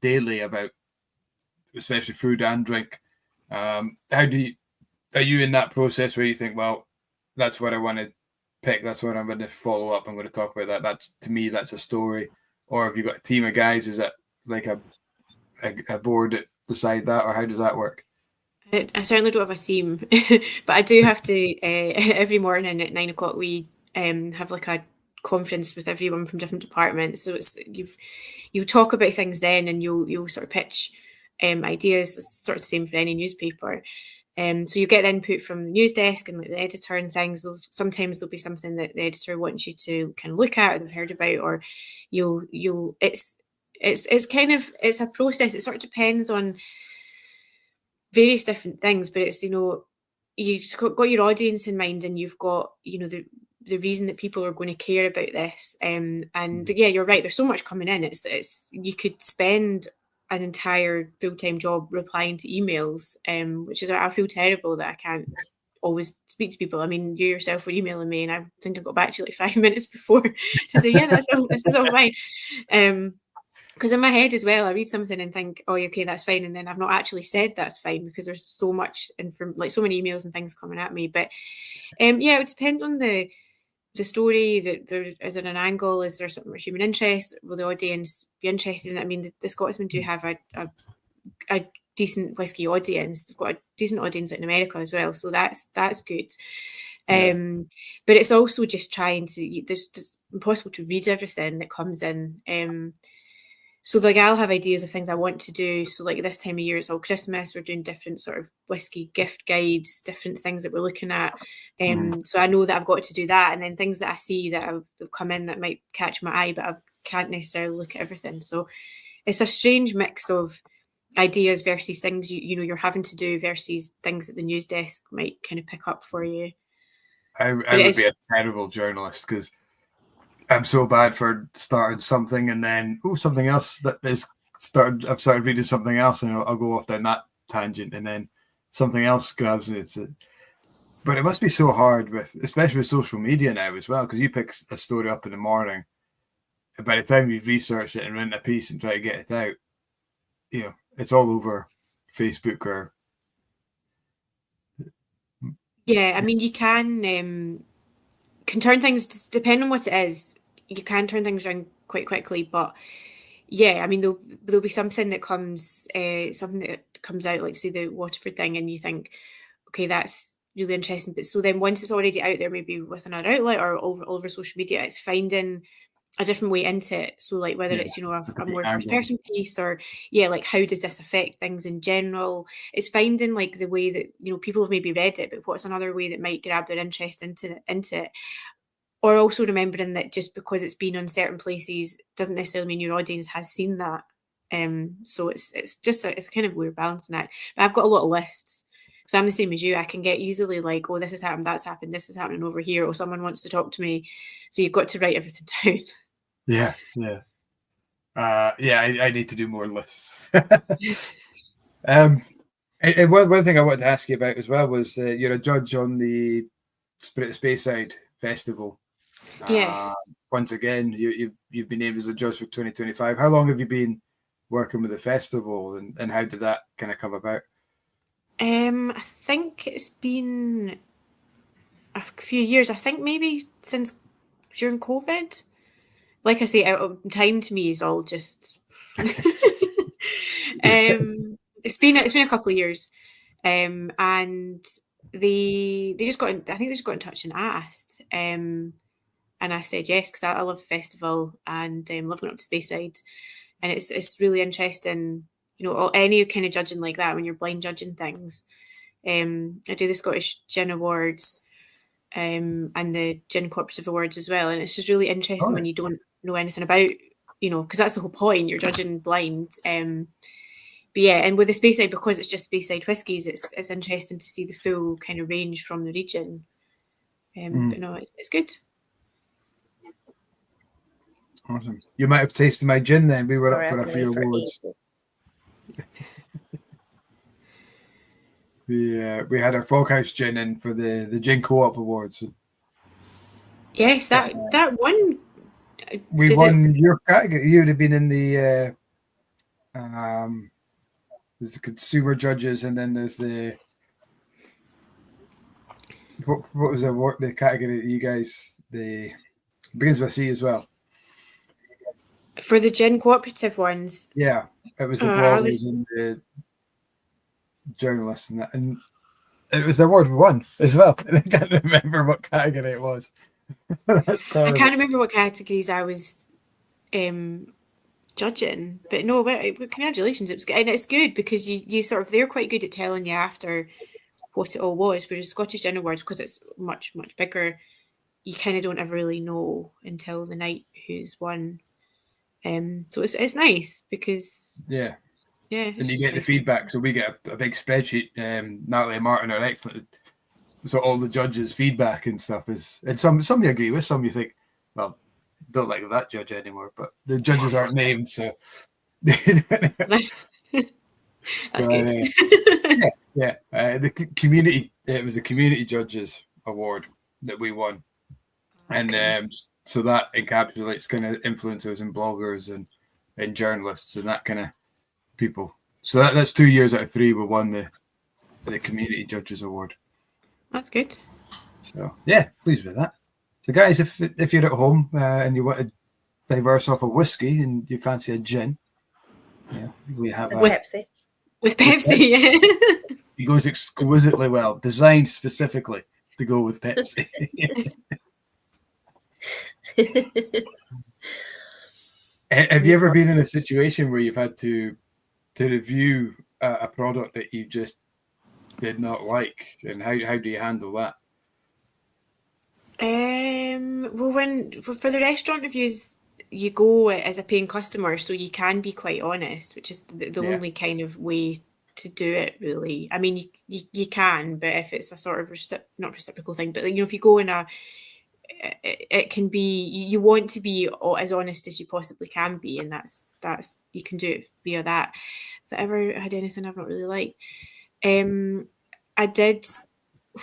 daily about especially food and drink. Are you in that process where you think, well, that's what I want to pick, that's what I'm going to follow up, I'm going to talk about that, that's, to me, that's a story? Or have you got a team of guys? Is it like a board that decide that, or how does that work? I certainly don't have a team, but I do have to, every morning at 9 o'clock, we have like a conference with everyone from different departments. So it's you talk about things then, and you'll sort of pitch ideas. It's sort of the same for any newspaper. So you get input from the news desk and like the editor and things. Sometimes there'll be something that the editor wants you to kind of look at or they've heard about, or it's a process. It sort of depends on various different things, but it's, you've got your audience in mind, and you've got, the reason that people are going to care about this. And yeah, you're right. There's so much coming in. It's you could spend an entire full-time job replying to emails, which is, I feel terrible that I can't always speak to people. I mean, you yourself were emailing me, and I think I got back to you like 5 minutes before to say, yeah, this is all fine. Because in my head as well, I read something and think, oh, okay, that's fine, and then I've not actually said that's fine because there's so much so many emails and things coming at me. But yeah, it would depend on the story. That there is it an angle? Is there something with human interest? Will the audience be interested in it? I mean, the Scotsman do have a decent whisky audience. They've got a decent audience in America as well, so that's good. But it's also just trying to. There's just impossible to read everything that comes in. So like I'll have ideas of things I want to do. So like this time of year, it's all Christmas. We're doing different sort of whisky gift guides, different things that we're looking at. So I know that I've got to do that. And then things that I see that have come in that might catch my eye, but I can't necessarily look at everything. So it's a strange mix of ideas versus things you're having to do versus things that the news desk might kind of pick up for you. I would be a terrible journalist because I'm so bad for starting something and then something else that is started. I've started reading something else and I'll go off down that tangent and then something else grabs me. But it must be so hard especially with social media now as well, because you pick a story up in the morning, and by the time you've researched it and written a piece and try to get it out, it's all over Facebook or. Yeah, I mean, you can turn things, depending on what it is, you can turn things around quite quickly. But yeah, I mean, there'll be something that comes out, like say the Waterford thing, and you think, okay, that's really interesting. But so then once it's already out there, maybe with another outlet or all over social media, it's finding a different way into it. So like whether it's a more first person piece or like how does this affect things in general, it's finding like the way that people have maybe read it, but what's another way that might grab their interest into it. Or also remembering that just because it's been on certain places doesn't necessarily mean your audience has seen that. So it's just it's kind of weird balancing act. But I've got a lot of lists. So I'm the same as you. I can get easily like, oh, this has happened, that's happened, this is happening over here, or someone wants to talk to me. So you've got to write everything down. Yeah. I need to do more lists. And one thing I wanted to ask you about as well was you're a judge on the Spirit of Speyside festival. Yeah. Once again, you've been named as a judge for 2025. How long have you been working with the festival, and how did that kind of come about? I think it's been a few years. I think maybe since during COVID. Like I say, time to me is all just. It's been a couple of years, and they just got in. I think they just got in touch and asked, and I said yes because I love the festival and love going up to Speyside, and it's really interesting. Any kind of judging like that when you're blind judging things. I do the Scottish Gin Awards, and the Gin Cooperative Awards as well, and it's just really interesting when you don't know anything about, because that's the whole point. You're judging blind. But yeah, and with the Speyside, because it's just Speyside whiskies, it's interesting to see the full kind of range from the region. But no, it's good. Awesome. You might have tasted my gin then. We were up for a few awards. We had our Foghouse gin in for the Gin Co-op Awards. Yes, that one. We won your category. You would have been in the there's the consumer judges, and then there's the what was the category that you guys it begins with a C as well. For the Gin Cooperative ones. Yeah, it was the bloggers and the journalists and that, and it was the award we won as well. And I can't remember what category it was. I can't remember what categories I was judging, but no, congratulations. It was good, and it's good because you sort of, they're quite good at telling you after what it all was, whereas Scottish Gin Awards, because it's much bigger, you kind of don't ever really know until the night who's won. So it's nice because and you get the feedback. So we get a big spreadsheet. Natalie and Martin are excellent. So all the judges' feedback and stuff and some you agree with, some you think, well, don't like that judge anymore, but the judges aren't named, so That's good. The community. It was the community judges award that we won, and so that encapsulates kind of influencers and bloggers and journalists and that kind of people. So that's 2 years out of 3 we won the community judges award. That's good. So yeah, pleased with that. So guys, if you're at home and you want to diverse off a whiskey and you fancy a gin, we have Pepsi. With Pepsi, yeah. It goes exquisitely well, designed specifically to go with Pepsi. Have you ever been in a situation where you've had to review a product that you just did not like, and how do you handle that? Well, for the restaurant reviews, you go as a paying customer, so you can be quite honest, which is the only kind of way to do it, really. I mean, you can, but if it's a sort of not reciprocal thing, but if you go in it can be, you want to be as honest as you possibly can be, and that's you can do it via that. If I ever had anything I've not really liked, I did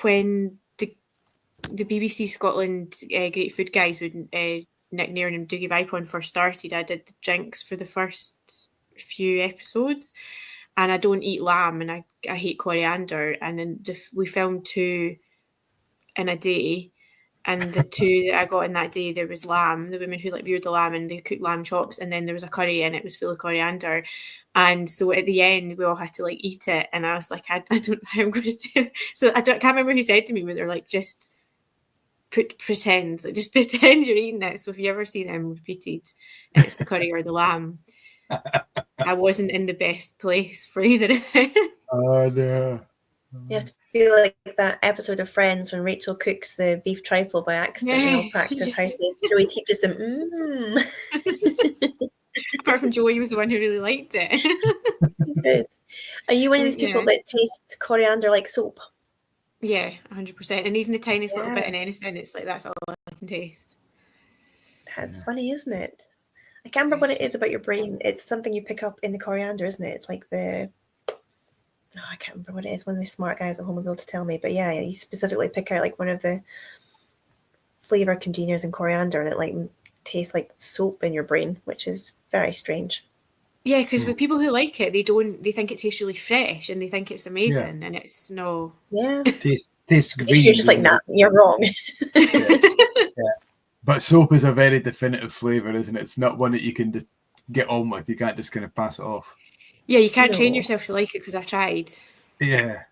when the BBC Scotland Great Food Guys with Nick Nairn and Dougie Vipon first started, I did the drinks for the first few episodes, and I don't eat lamb and I hate coriander, and then we filmed 2 in a day, and the 2 that I got in that day, there was lamb, the women who reared the lamb, and they cooked lamb chops, and then there was a curry and it was full of coriander, and so at the end we all had to eat it, and I was like, I don't know how I'm going to do it. So I can't remember who said to me, but they're like, just pretend you're eating it. So if you ever see them repeated and it's the curry or the lamb, I wasn't in the best place for either of them. Oh no. You have to feel like that episode of Friends when Rachel cooks the beef trifle by accident and they'll practice how to. Joey teaches them. Apart from Joey was the one who really liked it. Good. Are you one of these people that tastes coriander like soap? Yeah, 100%. And even the tiniest little bit in anything, it's like, that's all I can taste. That's funny, isn't it? I can't remember what it is about your brain. It's something you pick up in the coriander, isn't it? It's like I can't remember what it is. One of the smart guys at home will be able to tell me. But yeah, you specifically pick out one of the flavor congeners in coriander, and it tastes like soap in your brain, which is very strange. Yeah, because with people who like it, they think it tastes really fresh and they think it's amazing, and it's no. Yeah. Tastes green. You're just like, nah, you're wrong. But soap is a very definitive flavour, isn't it? It's not one that you can just get on with. You can't just kind of pass it off. Yeah, you can't train yourself to like it, because I've tried. Yeah.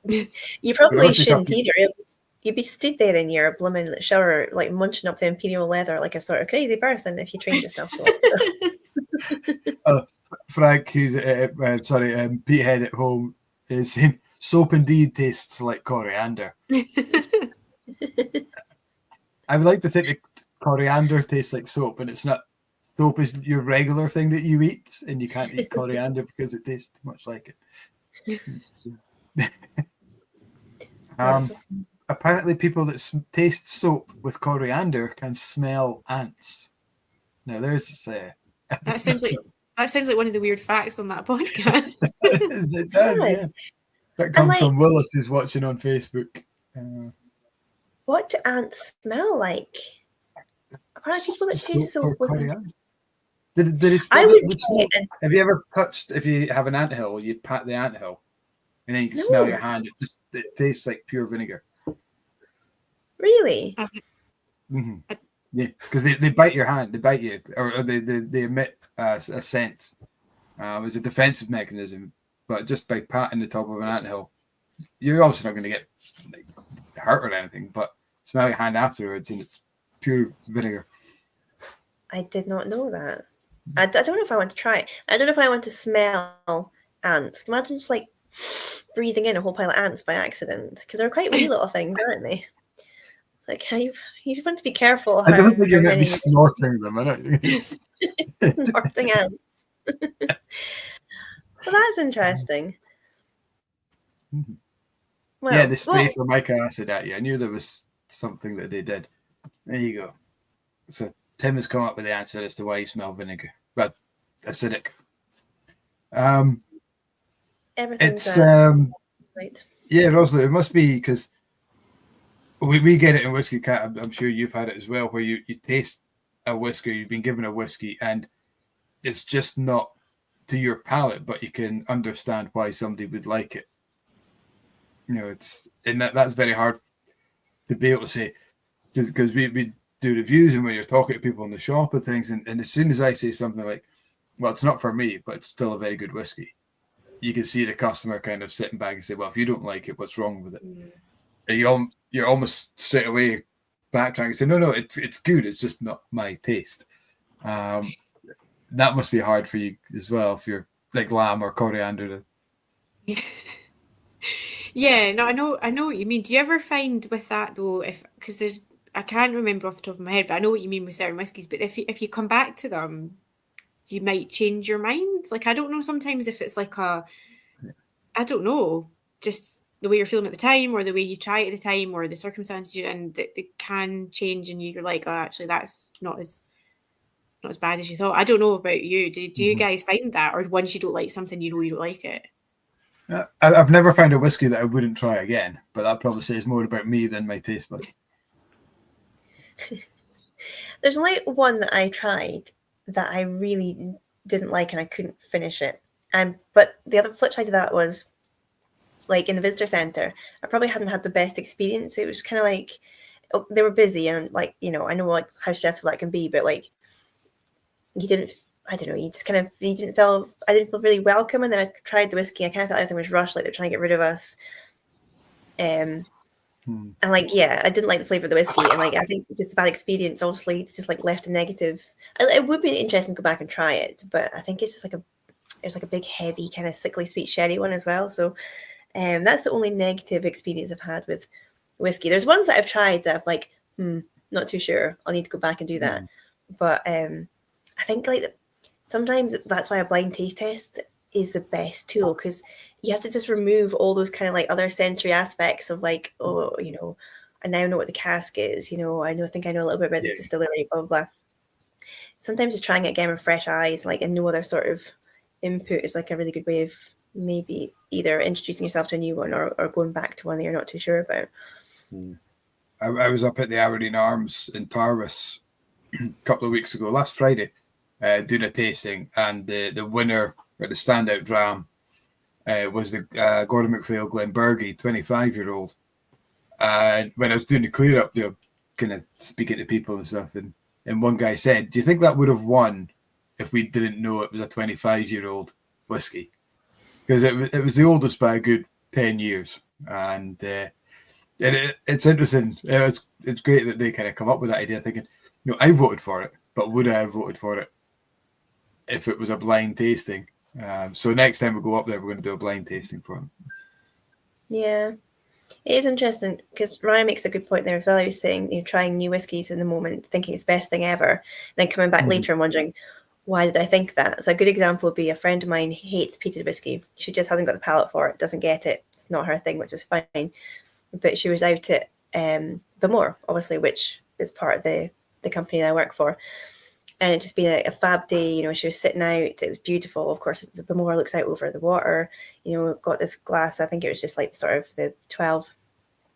You probably shouldn't either. You'd be stood there in your blooming shower, munching up the imperial leather like a sort of crazy person if you trained yourself to like it. Frank, who's Petehead at home, is saying soap indeed tastes like coriander. I would like to think that coriander tastes like soap, and it's not. Soap is your regular thing that you eat, and you can't eat coriander because it tastes too much like it. Apparently, people that taste soap with coriander can smell ants. Now, there's that sounds like one of the weird facts on that podcast. It does, yeah. That comes from Willis, who's watching on Facebook. What do ants smell like? Are people that taste soap with coriander? Have you ever touched? If you have an anthill, you'd pat the anthill, and then you can smell your hand. It tastes like pure vinegar. Really? Mm-hmm. Yeah, because they bite your hand. They bite you, or they emit a scent. It's a defensive mechanism, but just by patting the top of an anthill, you're obviously not going to get hurt or anything. But smell your hand afterwards, and it's pure vinegar. I did not know that. I don't know if I want to try it. I don't know if I want to smell ants. Imagine just breathing in a whole pile of ants by accident, because they're quite wee little things, aren't they? You want to be careful. I don't think you're going to be snorting them, are you? Snorting ants. Well, that's interesting. Mm-hmm. Well, yeah, they spray formic acid at you. I knew there was something that they did. There you go. So Tim has come up with the answer as to why you smell vinegar. Well, acidic. Everything's It's right. yeah, Rosalind, it must be because we get it in Whiskey Cat. I'm sure you've had it as well, where you taste a whiskey, you've been given a whiskey, and it's just not to your palate, but you can understand why somebody would like it. It's and that's very hard to be able to say, because we do reviews, and when you're talking to people in the shop and things, and as soon as I say something like, well, it's not for me, but it's still a very good whiskey, you can see the customer kind of sitting back and say, well, if you don't like it, what's wrong with it? And you're almost straight away backtracking and say, no, it's good, it's just not my taste. That must be hard for you as well, if you're like lamb or coriander. Yeah, no, I know what you mean. Do you ever find with that though, because I can't remember off the top of my head, but I know what you mean with certain whiskies. But if you come back to them, you might change your mind. Like, I don't know, sometimes if it's like I don't know, just the way you're feeling at the time, or the way you try it at the time, or the circumstances you're in, that they can change, and you're like, oh, actually, that's not as bad as you thought. I don't know about you. Do you guys find that, or once you don't like something, you don't like it? I've never found a whiskey that I wouldn't try again, but that probably says more about me than my taste bud. There's only one that I tried that I really didn't like, and I couldn't finish it. But the other flip side of that was, like, in the visitor centre, I probably hadn't had the best experience. It was kind of like, they were busy, and like, I know like how stressful that can be, but like, I didn't feel really welcome. And then I tried the whiskey, I kind of felt everything was rushed, like they're trying to get rid of us. And like, yeah, I didn't like the flavour of the whiskey, and like, I think just a bad experience, obviously, it's just like left a negative. It would be interesting to go back and try it, but I think it's just like it's like a big, heavy, kind of sickly sweet sherry one as well. So that's the only negative experience I've had with whiskey. There's ones that I've tried that I'm like, not too sure, I'll need to go back and do that. But I think like sometimes that's why a blind taste test is the best tool, because you have to just remove all those kind of like other sensory aspects of like, oh, I now know what the cask is, I think I know a little bit about this distillery, blah, blah, blah. Sometimes just trying it again with fresh eyes, like, and no other sort of input is like a really good way of maybe either introducing yourself to a new one or going back to one that you're not too sure about. I was up at the Aberdeen Arms in Tarvis a couple of weeks ago, last Friday, doing a tasting, and the winner, or the standout dram, was the Gordon MacPhail Glenbergie 25-year-old. And when I was doing the clear up, kind of speaking to people and stuff, and one guy said, do you think that would have won if we didn't know it was a 25-year-old whiskey? Because it was the oldest by a good 10 years. And it's interesting. It's great that they kind of come up with that idea, thinking, I voted for it, but would I have voted for it if it was a blind tasting? So next time we go up there, we're going to do a blind tasting for them. Yeah, it is interesting, because Ryan makes a good point there as well. He was saying, trying new whiskies in the moment, thinking it's the best thing ever, and then coming back later and wondering, why did I think that? So a good example would be a friend of mine hates peated whiskey. She just hasn't got the palate for it, doesn't get it. It's not her thing, which is fine. But she was out at Bamore, obviously, which is part of the company that I work for. And it just been a fab day. She was sitting out. It was beautiful. Of course, the Bamore looks out over the water. Got this glass. I think it was just like sort of the 12.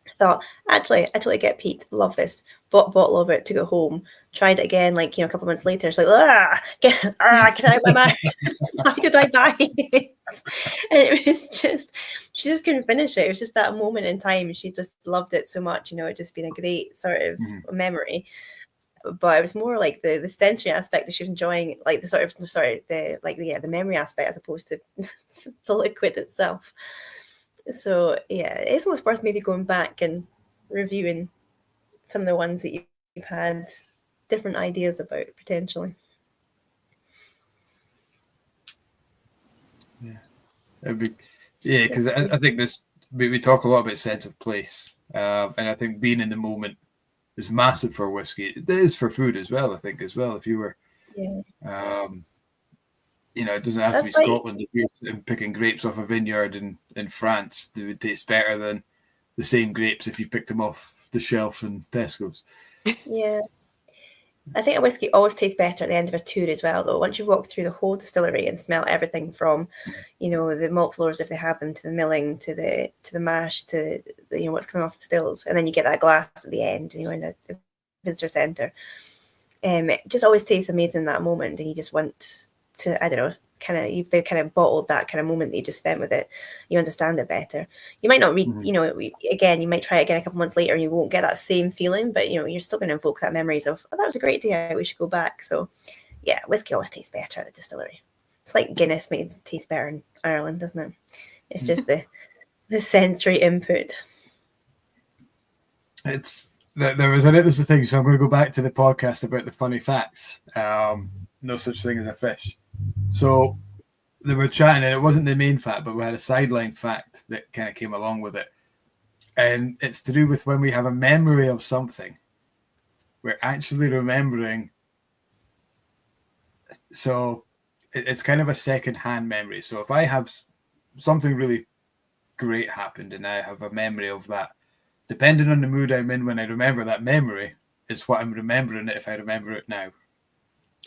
I thought, actually, I totally get Pete. Love this. Bought a bottle of it to go home. Tried it again, like, a couple of months later. It's like, get it out of my mouth. Why did I buy it? And it was just, she just couldn't finish it. It was just that moment in time. She just loved it so much. It just been a great sort of memory. But it was more like the sensory aspect that she was enjoying, like the memory aspect, as opposed to the liquid itself. So yeah, it's almost worth maybe going back and reviewing some of the ones that you've had different ideas about potentially. Because I think we talk a lot about sense of place, and I think being in the moment is massive for whiskey. It is for food as well, I think, as well. If you were, it doesn't have to be Scotland. If you're picking grapes off a vineyard in France, they would taste better than the same grapes if you picked them off the shelf in Tesco's. Yeah. I think a whiskey always tastes better at the end of a tour as well, though. Once you walk through the whole distillery and smell everything from, the malt floors if they have them, to the milling, to the mash, to what's coming off the stills, and then you get that glass at the end, in the visitor centre. It just always tastes amazing in that moment, and you just want to, I don't know, they've kind of bottled that kind of moment that you just spent with it. You understand it better. You might not read, again, you might try it again a couple months later and you won't get that same feeling, but you're still going to evoke that memories of, oh, that was a great day, we should go back. So yeah, whiskey always tastes better at the distillery. It's like Guinness makes it taste better in Ireland, doesn't it? It's just the sensory input. There was an interesting thing, so I'm going to go back to the podcast about the funny facts. No such thing as a fish. So they were chatting, and it wasn't the main fact, but we had a sideline fact that kind of came along with it. And it's to do with when we have a memory of something, we're actually remembering. So it's kind of a second-hand memory. So if I have something really great happened and I have a memory of that, depending on the mood I'm in when I remember that memory, is what I'm remembering it if I remember it now.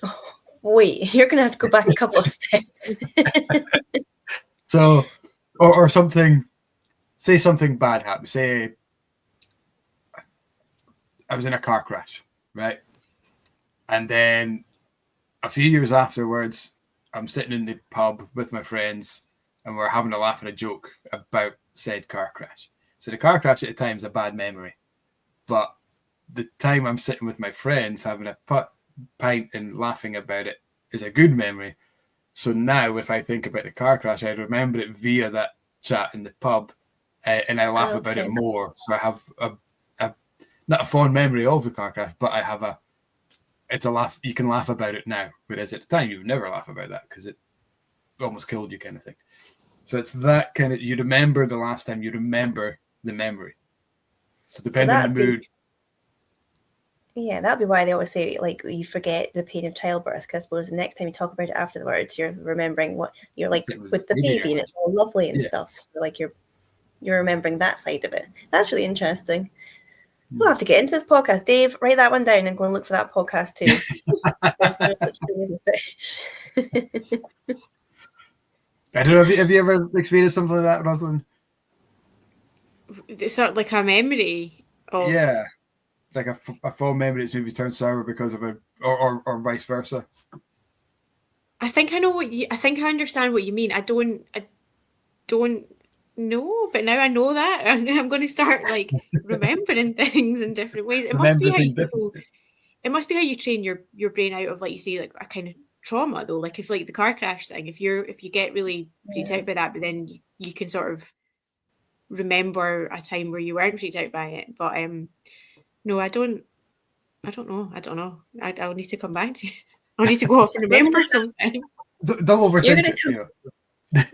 Oh, wait, you're going to have to go back a couple of steps. So, or something, say something bad happened. Say I was in a car crash, right? And then a few years afterwards, I'm sitting in the pub with my friends and we're having a laugh and a joke about said car crash. So the car crash at the time is a bad memory. But the time I'm sitting with my friends having a pint and laughing about it is a good memory. So now if I think about the car crash, I remember it via that chat in the pub and I laugh about it more. So I have not a fond memory of the car crash, but I have it's a laugh. You can laugh about it now, whereas at the time you would never laugh about that because it almost killed you kind of thing. So it's that kind of, you remember the last time, you remember the memory. So depending on the mood. Yeah, that'd be why they always say, like, you forget the pain of childbirth, because I suppose the next time you talk about it afterwards, you're remembering what you're like with the baby and it's all lovely and stuff. So like you're remembering that side of it. That's really interesting. We'll have to get into this podcast. Dave, write that one down and go and look for that podcast too. There's no such thing as a fish. I don't know, have you ever experienced something like that, Rosalind? It's sort of like a memory of... Yeah. Like a fond memory that's maybe turned sour because of or vice versa. I think I know I think I understand what you mean. I don't know, but now I know that I'm going to start like remembering things in different ways. It must be how you train your brain out of, like you say, like a kind of trauma though. Like if like the car crash thing, if you get really freaked out by that, but then you can sort of remember a time where you weren't freaked out by it. But no, I don't know. I'll need to come back to you. I'll need to go off and remember something. Don't overthink it.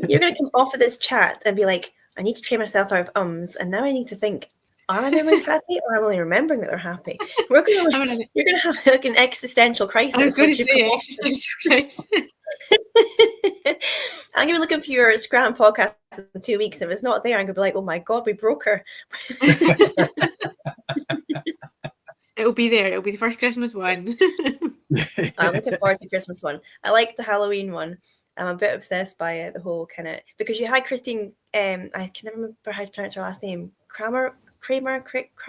You're going to come off of this chat and be like, I need to train myself out of ums, and now I need to think, are my memories happy or am I only remembering that they're happy? You're going to have like an existential crisis. I was going to say existential crisis. I'm going to be looking for your Scran podcast in 2 weeks. If it's not there, I'm going to be like, oh my God, we broke her. It'll be there. It'll be the first Christmas one. I'm looking forward to the Christmas one. I like the Halloween one. I'm a bit obsessed by the whole kind of, because you had Christine, I can never remember how to pronounce her last name. Kramer.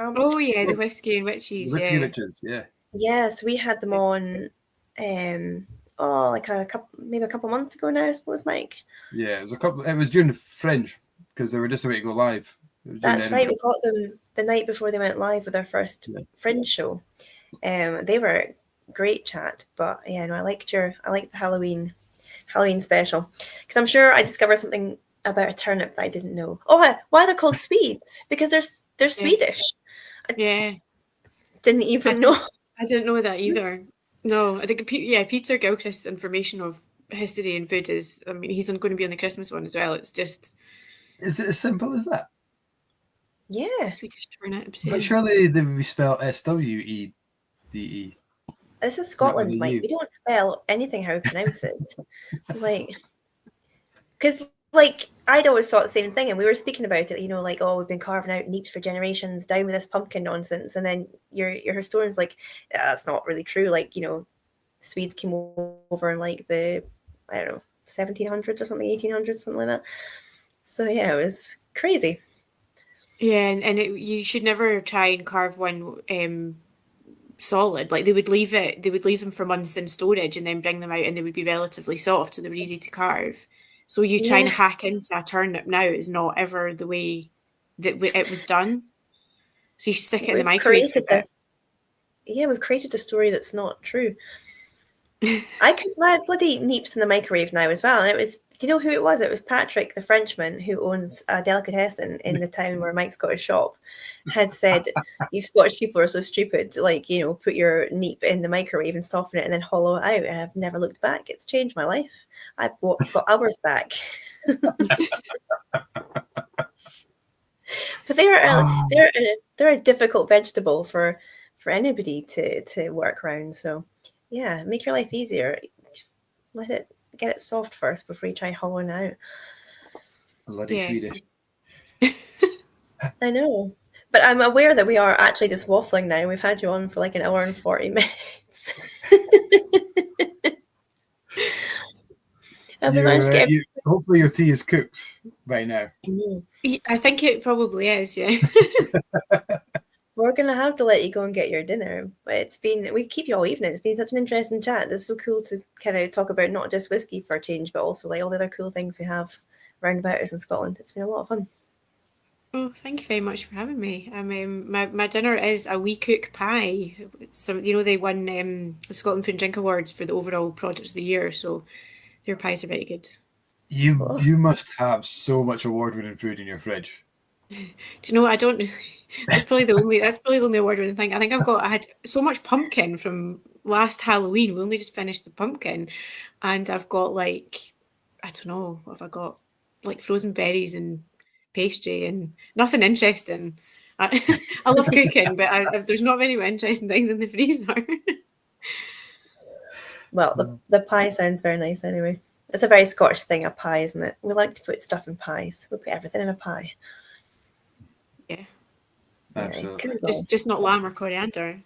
Oh yeah, the Whisky and Witches. Witches, yeah. Yes, we had them on. Like a couple months ago now, I suppose, Mike. Yeah, it was during the Fringe because they were just about to go live. That's right. We got them the night before they went live with their first Fringe show. They were a great chat, but yeah, no, I liked the Halloween special because I'm sure I discovered something about a turnip that I didn't know. Oh, why they're called Swedes? Because they're Swedish. Yeah, didn't even know. I didn't know that either. No, I think Peter Gilchrist's information of history and food is. I mean, he's going to be on the Christmas one as well. It's just. Is it as simple as that? Yeah. But surely they would be spelled SWEDE. This is Scotland, Mike. We don't spell anything how we pronounce it. Like, because like I'd always thought the same thing, and we were speaking about it, like, oh, we've been carving out neeps for generations, down with this pumpkin nonsense. And then your historian's like, yeah, that's not really true. Like, Swedes came over in like the, I don't know, 1700s or something, 1800s, something like that. So yeah, it was crazy. Yeah, and you should never try and carve one solid. Like they would leave them for months in storage and then bring them out, and they would be relatively soft, so they were easy to carve. So you trying to hack into a turnip now is not ever the way that it was done. So you should stick it in the microwave for a bit. Yeah, we've created a story that's not true. I cook my bloody neeps in the microwave now as well. And it was, do you know who it was? It was Patrick, the Frenchman who owns a delicatessen in the town where Mike's got his shop, had said, you Scottish people are so stupid, like, put your neep in the microwave and soften it and then hollow it out. And I've never looked back. It's changed my life. I've got hours back. But they're a difficult vegetable for anybody to work around. So yeah, make your life easier. Get it soft first before you try hollowing out. Bloody Swedish. I know. But I'm aware that we are actually just waffling now. We've had you on for like an hour and 40 minutes. Hopefully your tea is cooked by now. I think it probably is, yeah. We're going to have to let you go and get your dinner. But we keep you all evening. It's been such an interesting chat. It's so cool to kind of talk about not just whiskey for a change, but also like all the other cool things we have round about us in Scotland. It's been a lot of fun. Oh, thank you very much for having me. My dinner is a wee cook pie. They won the Scotland Food and Drink Awards for the overall product of the year, so their pies are very good. You must have so much award-winning food in your fridge. Do you know what? I don't. That's probably the only award-winning thing. I think I had so much pumpkin from last Halloween. We only just finished the pumpkin, and I've got like, I don't know, what have I got? Like frozen berries and pastry and nothing interesting. I love cooking, but there's not many interesting things in the freezer. Well, the pie sounds very nice anyway. It's a very Scottish thing, a pie, isn't it? We like to put stuff in pies. We put everything in a pie. Yeah. Absolutely. Just not lamb or coriander.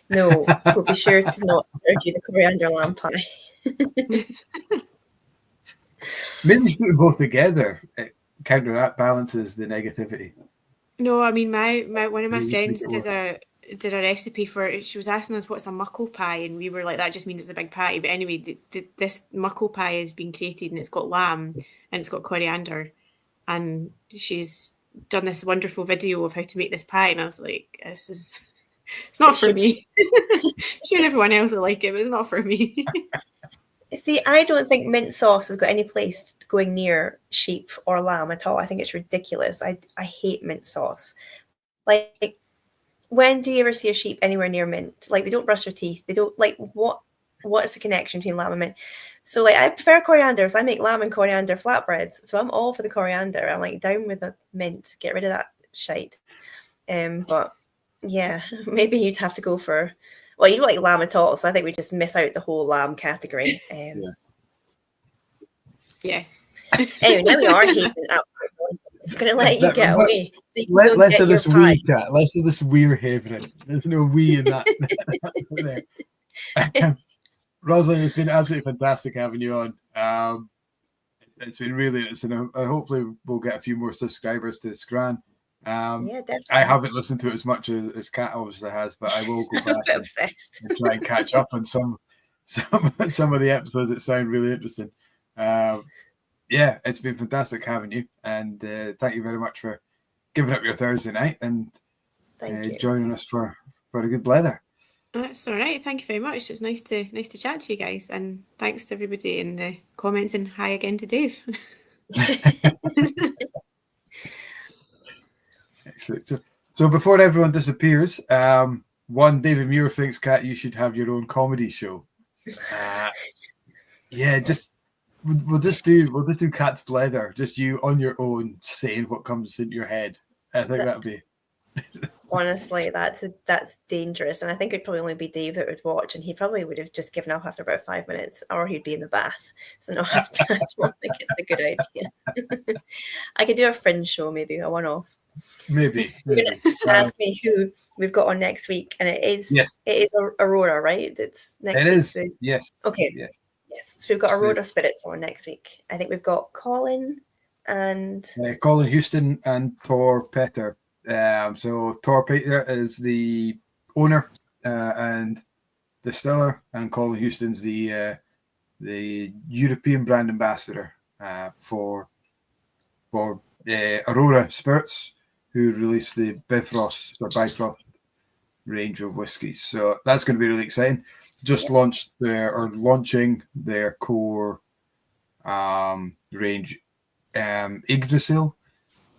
No, we'll be sure to not serve you the coriander lamb pie. Maybe put them both together. It counterbalances the negativity. No, I mean my one of my friends did a recipe for. She was asking us what's a muckle pie, and we were like, that just means it's a big pie. But anyway, this muckle pie has been created, and it's got lamb and it's got coriander, and she's done this wonderful video of how to make this pie, and I was like, it's not for me. I'm sure everyone else will like it, but it's not for me. See, I don't think mint sauce has got any place going near sheep or lamb at all. I think it's ridiculous. I hate mint sauce. Like, when do you ever see a sheep anywhere near mint? Like, they don't brush their teeth. They don't, like, what is the connection between lamb and mint? So, like, I prefer coriander. So I make lamb and coriander flatbreads. So I'm all for the coriander. I'm like, down with the mint. Get rid of that shite. But yeah, maybe you'd have to go for, well, you don't like lamb at all. So I think we just miss out the whole lamb category. Yeah. Anyway, now we are hating out. I'm going to let you get away. So less of this we, Kat. Less of this we're having. There's no we in that. Rosalind, it's been absolutely fantastic having you on. It's been really interesting. Hopefully we'll get a few more subscribers to Scran. Yeah, definitely. I haven't listened to it as much as Kat obviously has, but I will go back and try and catch up on some of the episodes that sound really interesting. Yeah, it's been fantastic having you, and thank you very much for giving up your Thursday night and joining us for a good blether. That's all right. Thank you very much. It's nice to chat to you guys, and thanks to everybody in the comments, and hi again to Dave. Excellent. So before everyone disappears, David Muir thinks, Kat, you should have your own comedy show. Yeah, we'll just do Kat's Blether, just you on your own saying what comes into your head. I think that'd be Honestly, that's dangerous, and I think it'd probably only be Dave that would watch, and he probably would have just given up after about 5 minutes, or he'd be in the bath. So no, I don't think it's a good idea. I could do a fringe show, maybe a one-off. Maybe. You're going to ask me who we've got on next week, and it is Aurora, right? It's next it week. is. So, Yes. okay. Yes. Yes. So we've got Aurora Spirits on next week. I think we've got Colin and Colin Houston and Tor Petter. So Tor Petter is the owner and distiller, and Colin Houston's the European brand ambassador for Aurora Spirits, who released the Bifrost or Bifrost range of whiskies. So that's going to be really exciting. Just launching their core range, Yggdrasil,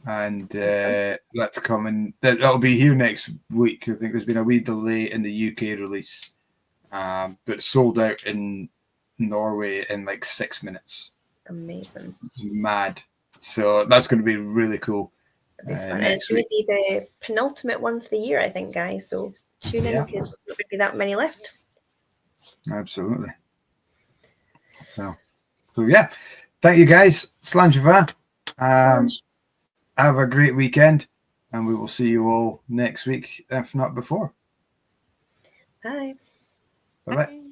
and that's coming. That'll be here next week. I think there's been a wee delay in the UK release, but sold out in Norway in like 6 minutes. amazing. Mad. So that's going to be really cool. It'll be fun. And it's going to be the penultimate one for the year, I think, guys. So tune in because there's not going to be that many left. Absolutely. So yeah. Thank you guys. Slanjava. Have a great weekend, and we will see you all next week, if not before. Bye. Bye-bye.